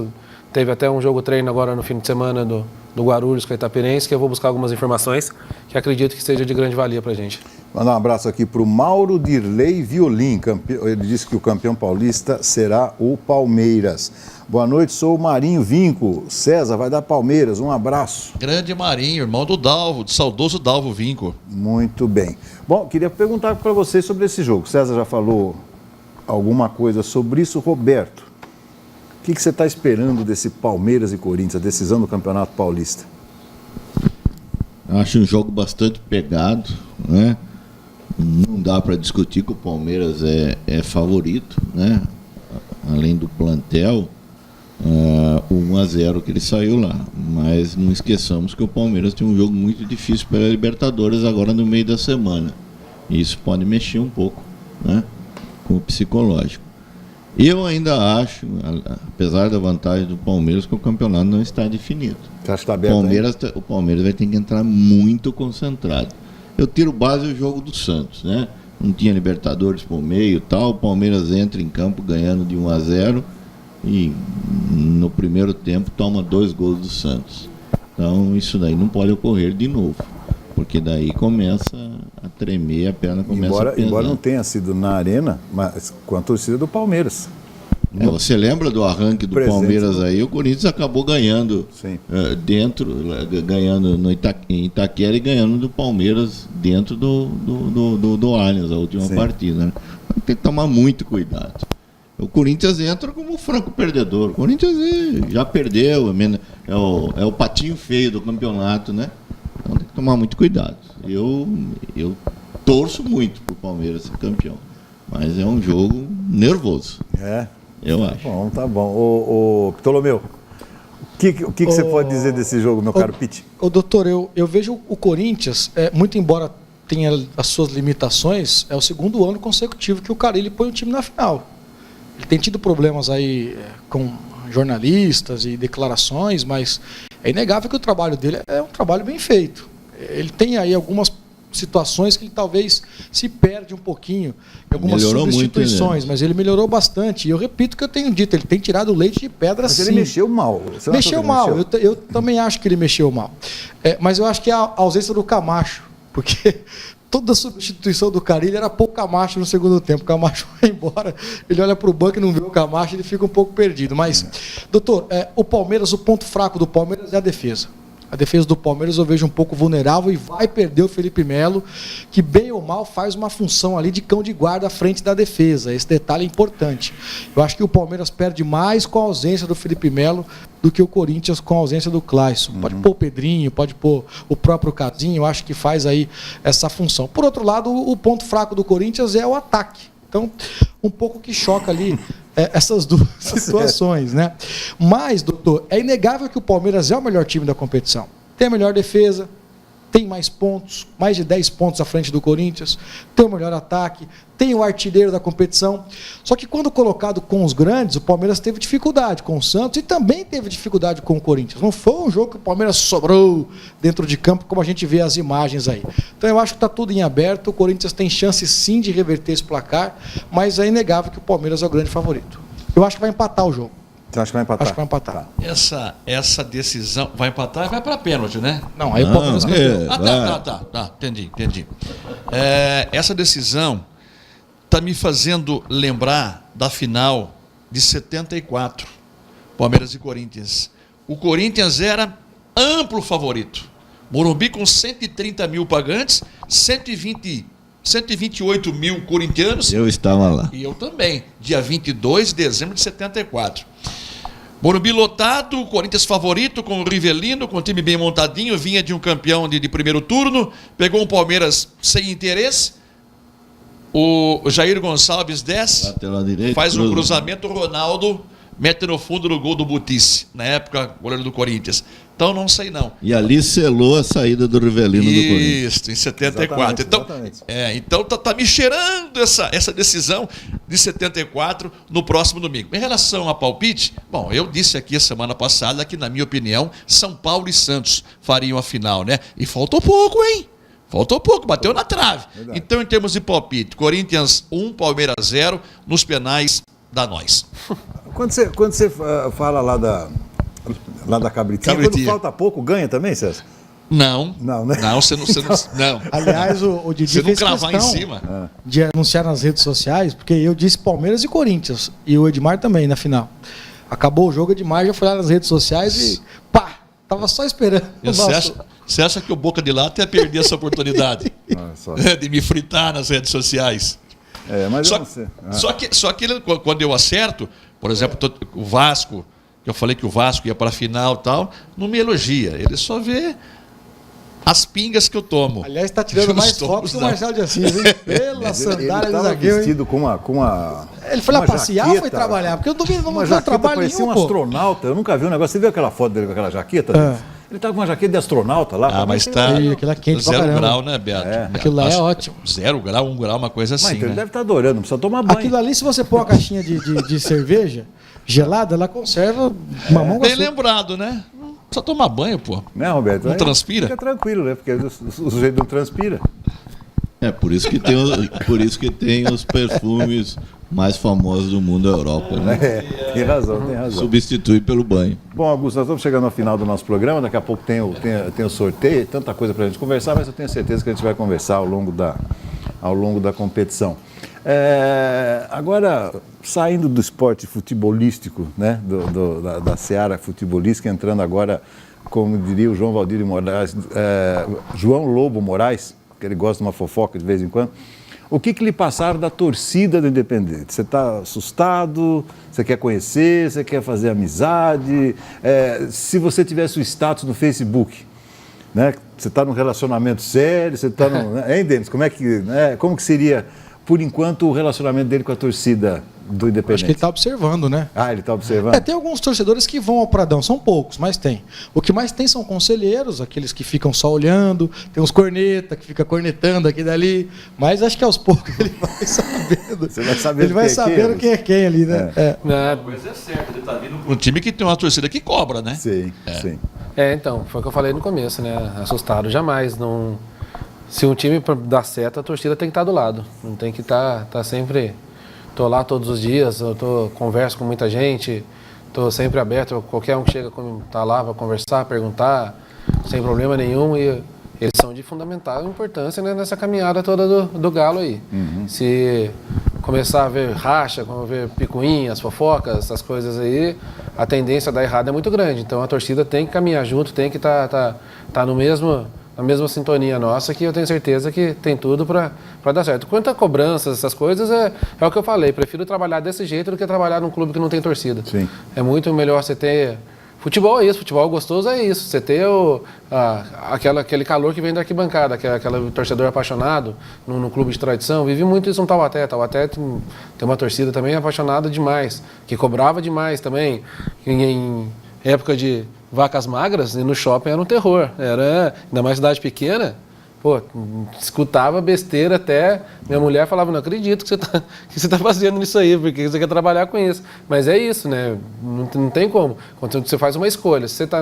Teve até um jogo treino agora no fim de semana do Guarulhos com o Itapirense, que eu vou buscar algumas informações que acredito que seja de grande valia para a gente. Mandar um abraço aqui para o Mauro Dirley Violim. Ele disse que o campeão paulista será o Palmeiras. Boa noite, sou o Marinho Vinco. César vai dar Palmeiras, um abraço. Grande Marinho, irmão do Dalvo, do saudoso Dalvo Vinco. Muito bem. Bom, queria perguntar para vocês sobre esse jogo. César já falou alguma coisa sobre isso. Roberto, o que você está esperando desse Palmeiras e Corinthians, a decisão do Campeonato Paulista? Acho um jogo bastante pegado, né? Não dá para discutir que o Palmeiras é favorito, né? Além do plantel, o 1-0 que ele saiu lá. Mas não esqueçamos que o Palmeiras tem um jogo muito difícil pela Libertadores agora no meio da semana. E isso pode mexer um pouco, né? Com o psicológico. Eu ainda acho, apesar da vantagem do Palmeiras, que o campeonato não está definido. Você acha que está aberto? O Palmeiras vai ter que entrar muito concentrado. Eu tiro base o jogo do Santos, né? Não tinha Libertadores por meio e tal. O Palmeiras entra em campo ganhando de 1-0 e no primeiro tempo toma 2 gols do Santos. Então isso daí não pode ocorrer de novo, porque daí começa a tremer, a perna começa a pesar. Embora não tenha sido na Arena, mas com a torcida do Palmeiras. Você lembra do arranque do Palmeiras aí? O Corinthians acabou ganhando ganhando em Itaquera e ganhando do Palmeiras dentro do Allianz, a última partida, né? Tem que tomar muito cuidado. O Corinthians entra como franco perdedor. O Corinthians já perdeu, é o patinho feio do campeonato, né? Então tem que tomar muito cuidado. Eu torço muito pro Palmeiras ser campeão, mas é um jogo nervoso. Eu acho. Tá bom. Ô Ptolomeu, o que você pode dizer desse jogo, meu caro Pitti? Doutor, eu vejo o Corinthians, muito embora tenha as suas limitações, é o segundo ano consecutivo que o Carille põe o time na final. Ele tem tido problemas aí com jornalistas e declarações, mas é inegável que o trabalho dele é um trabalho bem feito. Ele tem aí algumas situações que ele talvez se perde um pouquinho em algumas substituições, muito, né? Mas ele melhorou bastante. E eu repito o que eu tenho dito, ele tem tirado o leite de pedra. Mas ele mexeu mal. Mexeu mal, eu também acho que ele mexeu mal. Mas eu acho que é a ausência do Camacho, porque toda a substituição do Carille era pôr o Camacho no segundo tempo. O Camacho vai embora, ele olha para o banco e não vê o Camacho, ele fica um pouco perdido. Mas, doutor, o Palmeiras, o ponto fraco do Palmeiras é a defesa. A defesa do Palmeiras eu vejo um pouco vulnerável e vai perder o Felipe Melo, que bem ou mal faz uma função ali de cão de guarda à frente da defesa. Esse detalhe é importante. Eu acho que o Palmeiras perde mais com a ausência do Felipe Melo do que o Corinthians com a ausência do Clayson. Pode pôr o Pedrinho, pode pôr o próprio Casinho, eu acho que faz aí essa função. Por outro lado, o ponto fraco do Corinthians é o ataque. Então, um pouco que choca ali essas duas situações, né? Mas, doutor, é inegável que o Palmeiras é o melhor time da competição. Tem a melhor defesa, tem mais pontos, mais de 10 pontos à frente do Corinthians, tem o melhor ataque, tem o artilheiro da competição. Só que quando colocado com os grandes, o Palmeiras teve dificuldade com o Santos e também teve dificuldade com o Corinthians. Não foi um jogo que o Palmeiras sobrou dentro de campo, como a gente vê as imagens aí. Então eu acho que está tudo em aberto, o Corinthians tem chance sim de reverter esse placar, mas é inegável que o Palmeiras é o grande favorito. Eu acho que vai empatar o jogo. Você acha que vai empatar? Acho que vai empatar. Tá. Essa decisão vai empatar e vai para pênalti, né? Não, aí o Palmeiras tá. Entendi. Essa decisão está me fazendo lembrar da final de 74, Palmeiras e Corinthians. O Corinthians era amplo favorito. Morumbi com 130 mil pagantes, 128 mil corintianos. Eu estava lá. E eu também, dia 22 de dezembro de 74. Morumbi lotado, Corinthians favorito com o Rivelino, com o time bem montadinho, vinha de um campeão de primeiro turno, pegou um Palmeiras sem interesse. O Jair Gonçalves desce, faz um cruzamento, o Ronaldo mete no fundo do gol do Butice, na época goleiro do Corinthians. Então não sei não. E ali selou a saída do Rivelino do Corinthians. Isso, em 74. Exatamente. Então tá me cheirando essa decisão de 74 no próximo domingo. Em relação a palpite, bom, eu disse aqui a semana passada que, na minha opinião, São Paulo e Santos fariam a final, né? E faltou pouco, hein? Faltou pouco, bateu na trave. Verdade. Então, em termos de palpite, Corinthians 1, Palmeiras 0, nos penais dá nós. Quando você fala lá da cabritinha, quando falta pouco, ganha também, César? Não, né? Não, você não. Não. Aliás, o Didi Você não fez cravar em questão cima. de anunciar nas redes sociais, porque eu disse Palmeiras e Corinthians, e o Edmar também na final. Acabou o jogo, o Edmar já foi lá nas redes sociais e pá, tava só esperando. Você acha que o Boca de Lata ia perder essa oportunidade de me fritar nas redes sociais? Mas Só que quando eu acerto, por exemplo, o Vasco, que eu falei que o Vasco ia para a final e tal, não me elogia. Ele só vê as pingas que eu tomo. Aliás, está tirando mais fotos que o Marcelo de Assis, hein? Pela sandália do zagueiro. Vestido com uma. Ele foi lá passear ou foi trabalhar? Porque eu duvido que não trabalha parecia um astronauta. Eu nunca vi um negócio. Você viu aquela foto dele com aquela jaqueta? Ele estava com uma jaqueta de astronauta lá. Mas está aquilo é quente pra 0 caramba. grau, né, Beto? Aquilo lá é ótimo. 0 grau, 1 grau, uma coisa assim. Mas então né? ele deve estar adorando, não precisa tomar banho. Aquilo ali, se você pôr uma caixinha de cerveja gelada, ela conserva mamão com Bem açúcar. lembrado, né? Não precisa tomar banho, pô. Né, Roberto? Não transpira? Fica tranquilo, né? Porque o sujeito não transpira. Por isso que tem os perfumes mais famosos do mundo, da Europa. Né? Tem razão. Substitui pelo banho. Bom, Augusto, nós estamos chegando ao final do nosso programa. Daqui a pouco tem o sorteio, tanta coisa para a gente conversar, mas eu tenho certeza que a gente vai conversar ao longo da competição. Agora, saindo do esporte futebolístico, né, da seara futebolística, entrando agora, como diria o João Valdir Moraes, João Lobo Moraes, que ele gosta de uma fofoca de vez em quando. O que lhe passaram da torcida do Independente? Você está assustado? Você quer conhecer? Você quer fazer amizade? Se você tivesse o status no Facebook, né? Você está num relacionamento sério? Você está no... Hein, Denis? Como que seria, por enquanto, o relacionamento dele com a torcida do Independente? Acho que ele está observando, né? Ele está observando? Tem alguns torcedores que vão ao Pradão, são poucos, mas tem. O que mais tem são conselheiros, aqueles que ficam só olhando, tem uns corneta que fica cornetando aqui e dali, mas acho que aos poucos ele vai sabendo. Você vai sabendo ele vai sabendo quem é quem ali, né? A coisa é certa, ele está vindo para um time que tem uma torcida que cobra, né? Sim. Então, foi o que eu falei no começo, né? Assustado jamais, não... Se um time dá certo, a torcida tem que estar do lado, não tem que estar sempre... Estou lá todos os dias, converso com muita gente, estou sempre aberto, qualquer um que chega, está lá para conversar, perguntar, sem problema nenhum, e eles são de fundamental importância, né, nessa caminhada toda do Galo aí. Se começar a ver racha, ver picuinhas, fofocas, essas coisas aí, a tendência a dar errado é muito grande. Então a torcida tem que caminhar junto, tem que estar no mesmo... na mesma sintonia nossa, que eu tenho certeza que tem tudo para dar certo. Quanto a cobranças, essas coisas, é o que eu falei, prefiro trabalhar desse jeito do que trabalhar num clube que não tem torcida. Sim. É muito melhor você ter... Futebol é isso, futebol gostoso é isso, você ter aquele calor que vem da arquibancada, aquele torcedor apaixonado num clube de tradição, vive muito isso no Taubaté. Taubaté tem uma torcida também apaixonada demais, que cobrava demais também, em época de vacas magras, e no shopping era um terror. Ainda mais cidade pequena, escutava besteira até. Minha mulher falava, não acredito que você tá fazendo isso aí, porque você quer trabalhar com isso. Mas é isso, né? Não tem como. Quando você faz uma escolha, se você está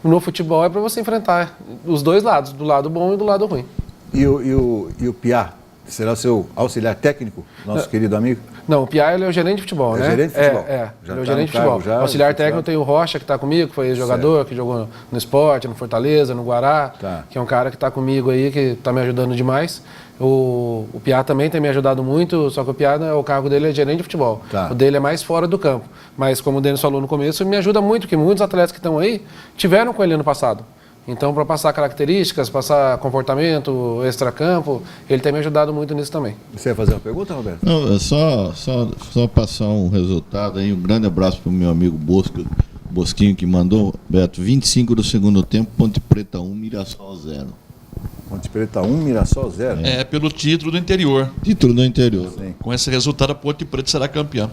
no futebol, é para você enfrentar os dois lados, do lado bom e do lado ruim. E o Piá? Será seu auxiliar técnico, nosso querido amigo? Não, o Piá ele é o gerente de futebol, né? Gerente de futebol? Ele é o gerente de futebol. Auxiliar técnico tem o Rocha, que está comigo, que foi ex-jogador, que jogou no Sport, no Fortaleza, no Guará, que é um cara que está comigo aí, que está me ajudando demais. O Piá também tem me ajudado muito, só que o Piá, o cargo dele é gerente de futebol. O dele é mais fora do campo. Mas como o Denis falou no começo, me ajuda muito, porque muitos atletas que estão aí tiveram com ele ano passado. Então, para passar características, passar comportamento, extracampo, ele tem me ajudado muito nisso também. Você ia fazer uma pergunta, Roberto? Não, é só passar um resultado aí. Um grande abraço para o meu amigo Bosquinho, que mandou, Beto, 25 do segundo tempo, Ponte Preta 1, Mirassol 0. Ponte Preta 1, Mirassol 0. Pelo título do interior. Título do interior. Sim. Com esse resultado, a Ponte Preta será campeã.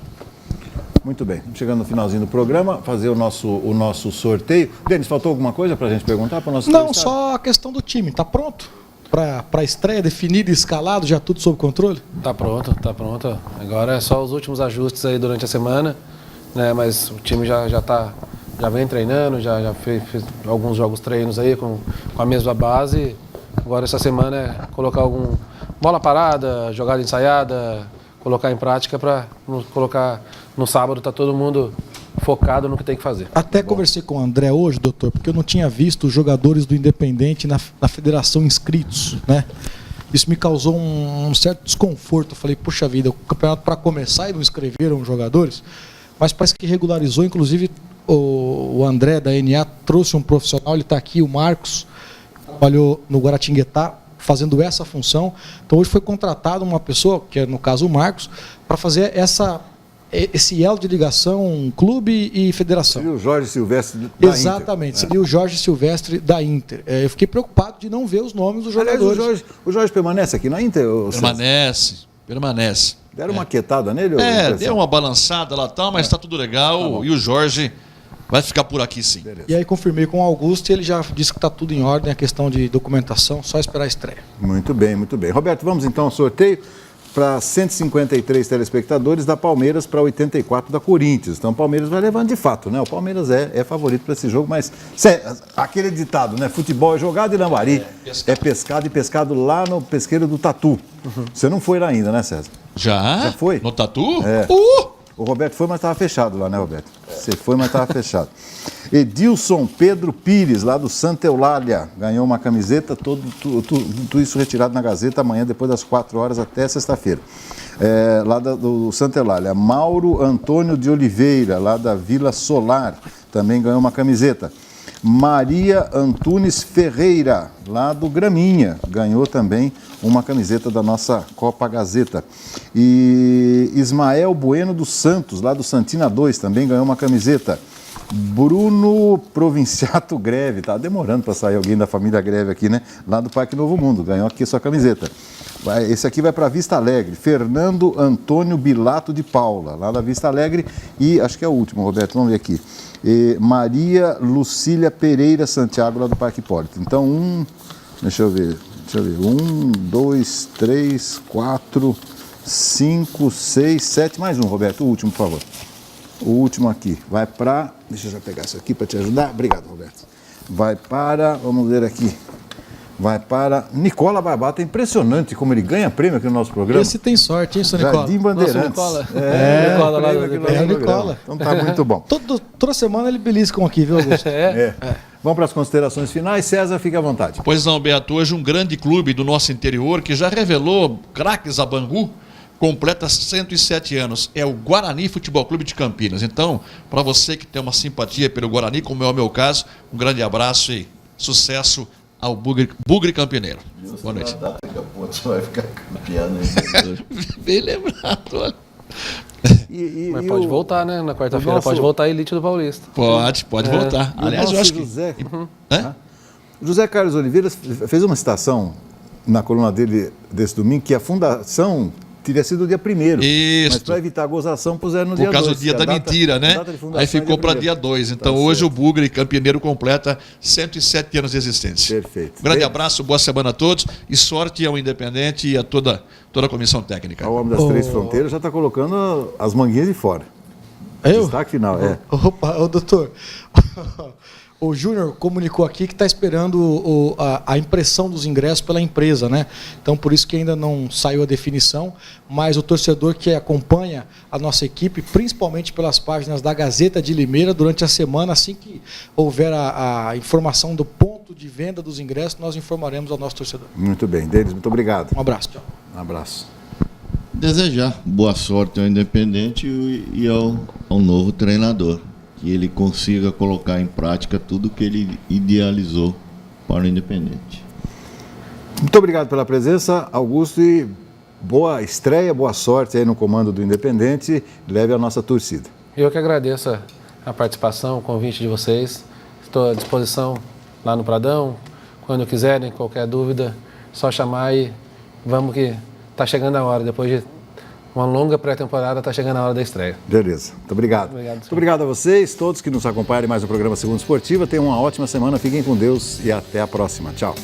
Muito bem, chegando no finalzinho do programa, fazer o nosso sorteio. Denis, faltou alguma coisa para a gente perguntar para o nosso Não, só a questão do time. Está pronto para a estreia, definido, escalado, já tudo sob controle? Tá pronto. Agora é só os últimos ajustes aí durante a semana, né? Mas o time já vem treinando, já fez alguns jogos treinos aí com a mesma base. Agora essa semana é colocar algum bola parada, jogada ensaiada, colocar em prática para colocar no sábado, tá todo mundo focado no que tem que fazer. Até conversei com o André hoje, doutor, porque eu não tinha visto os jogadores do Independente na federação inscritos, né? Isso me causou um certo desconforto. Eu falei, puxa vida, o campeonato para começar e não inscreveram os jogadores, mas parece que regularizou, inclusive o André da NA trouxe um profissional, ele está aqui, o Marcos, trabalhou no Guaratinguetá fazendo essa função. Então hoje foi contratado uma pessoa, que é no caso o Marcos, para fazer esse elo de ligação clube e federação. Seria o Jorge Silvestre da Exatamente, Inter. seria o Jorge Silvestre da Inter. Eu fiquei preocupado de não ver os nomes dos jogadores. Aliás, o Jorge permanece aqui na Inter? Permanece. Deram uma quietada nele? Deu uma balançada lá e tal, mas está tudo legal. E o Jorge vai ficar por aqui sim. Beleza. E aí confirmei com o Augusto e ele já disse que está tudo em ordem, a questão de documentação, só esperar a estreia. Muito bem, muito bem. Roberto, vamos então ao sorteio para 153 telespectadores da Palmeiras para 84 da Corinthians. Então o Palmeiras vai levando de fato, né? O Palmeiras é favorito para esse jogo, mas aquele ditado, né? Futebol é jogado e lambari é pescado e pescado lá no pesqueiro do Tatu. Você não foi lá ainda, né, César? Já foi? No Tatu? É. O Roberto foi, mas estava fechado lá, né, Roberto? Você foi, mas estava fechado. Edilson Pedro Pires, lá do Santa Eulália, ganhou uma camiseta, tudo isso retirado na Gazeta amanhã, depois das 4 horas até sexta-feira. Lá do Santa Eulália. Mauro Antônio de Oliveira, lá da Vila Solar, também ganhou uma camiseta. Maria Antunes Ferreira, lá do Graminha, ganhou também uma camiseta da nossa Copa Gazeta. E Ismael Bueno dos Santos, lá do Santina 2, também ganhou uma camiseta. Bruno Provinciato Greve, tá demorando para sair alguém da família Greve aqui, né? Lá do Parque Novo Mundo, ganhou aqui sua camiseta. Esse aqui vai para Vista Alegre. Fernando Antônio Bilato de Paula, lá da Vista Alegre. E acho que é o último, Roberto, vamos ver aqui. Maria Lucília Pereira Santiago, lá do Parque Hipólito. Então, deixa eu ver. 1, 2, 3, 4, 5, 6, 7, mais um, Roberto, o último, por favor. O último aqui, vai para, deixa eu já pegar isso aqui para te ajudar. Obrigado, Roberto. Vai para, vamos ver aqui. Vai para Nicola Barbato. É impressionante como ele ganha prêmio aqui no nosso programa. Esse tem sorte, hein, seu Nicola? Jardim Bandeirantes. Nossa, Nicola. Nicola lá do Nicola. Então tá muito bom. Toda semana ele beliscam aqui, viu, Augusto? Vamos para as considerações finais. César, fique à vontade. Pois não, Beto, hoje um grande clube do nosso interior que já revelou craques a Bangu, completa 107 anos. É o Guarani Futebol Clube de Campinas. Então, para você que tem uma simpatia pelo Guarani, como é o meu caso, um grande abraço e sucesso ao Bugre Campineiro. Boa noite. Daqui a pouco você vai ficar campeão. Bem lembrado, olha. Mas pode voltar, né? Na quarta-feira pode voltar a elite do Paulista. Pode voltar. Aliás, eu acho que... José Carlos Oliveira fez uma citação na coluna dele desse domingo que a fundação teria sido o dia 1º. Isso. Mas para evitar a gozação puseram no dia 2. Por causa do dia da mentira, né? Aí ficou para dia 2. Então hoje o Bugre Campineiro completa 107 anos de existência. Perfeito. Um grande abraço, boa semana a todos e sorte ao Independente e a toda a comissão técnica. O homem das 3 fronteiras já está colocando as manguinhas de fora. Destaque final, Opa, doutor. O Júnior comunicou aqui que está esperando a impressão dos ingressos pela empresa, né? Então, por isso que ainda não saiu a definição, mas o torcedor que acompanha a nossa equipe, principalmente pelas páginas da Gazeta de Limeira, durante a semana, assim que houver a informação do ponto de venda dos ingressos, nós informaremos ao nosso torcedor. Muito bem, Denis, muito obrigado. Um abraço. Tchau. Um abraço. Desejar boa sorte ao Independente e ao novo treinador. Que ele consiga colocar em prática tudo que ele idealizou para o Independente. Muito obrigado pela presença, Augusto, e boa estreia, boa sorte aí no comando do Independente. Leve a nossa torcida. Eu que agradeço a participação, o convite de vocês. Estou à disposição lá no Pradão. Quando quiserem, qualquer dúvida, só chamar e vamos que está chegando a hora. Depois de uma longa pré-temporada, está chegando a hora da estreia. Beleza, muito obrigado. Muito obrigado a vocês, todos que nos acompanham em mais um programa Segunda Esportiva. Tenham uma ótima semana, fiquem com Deus e até a próxima. Tchau.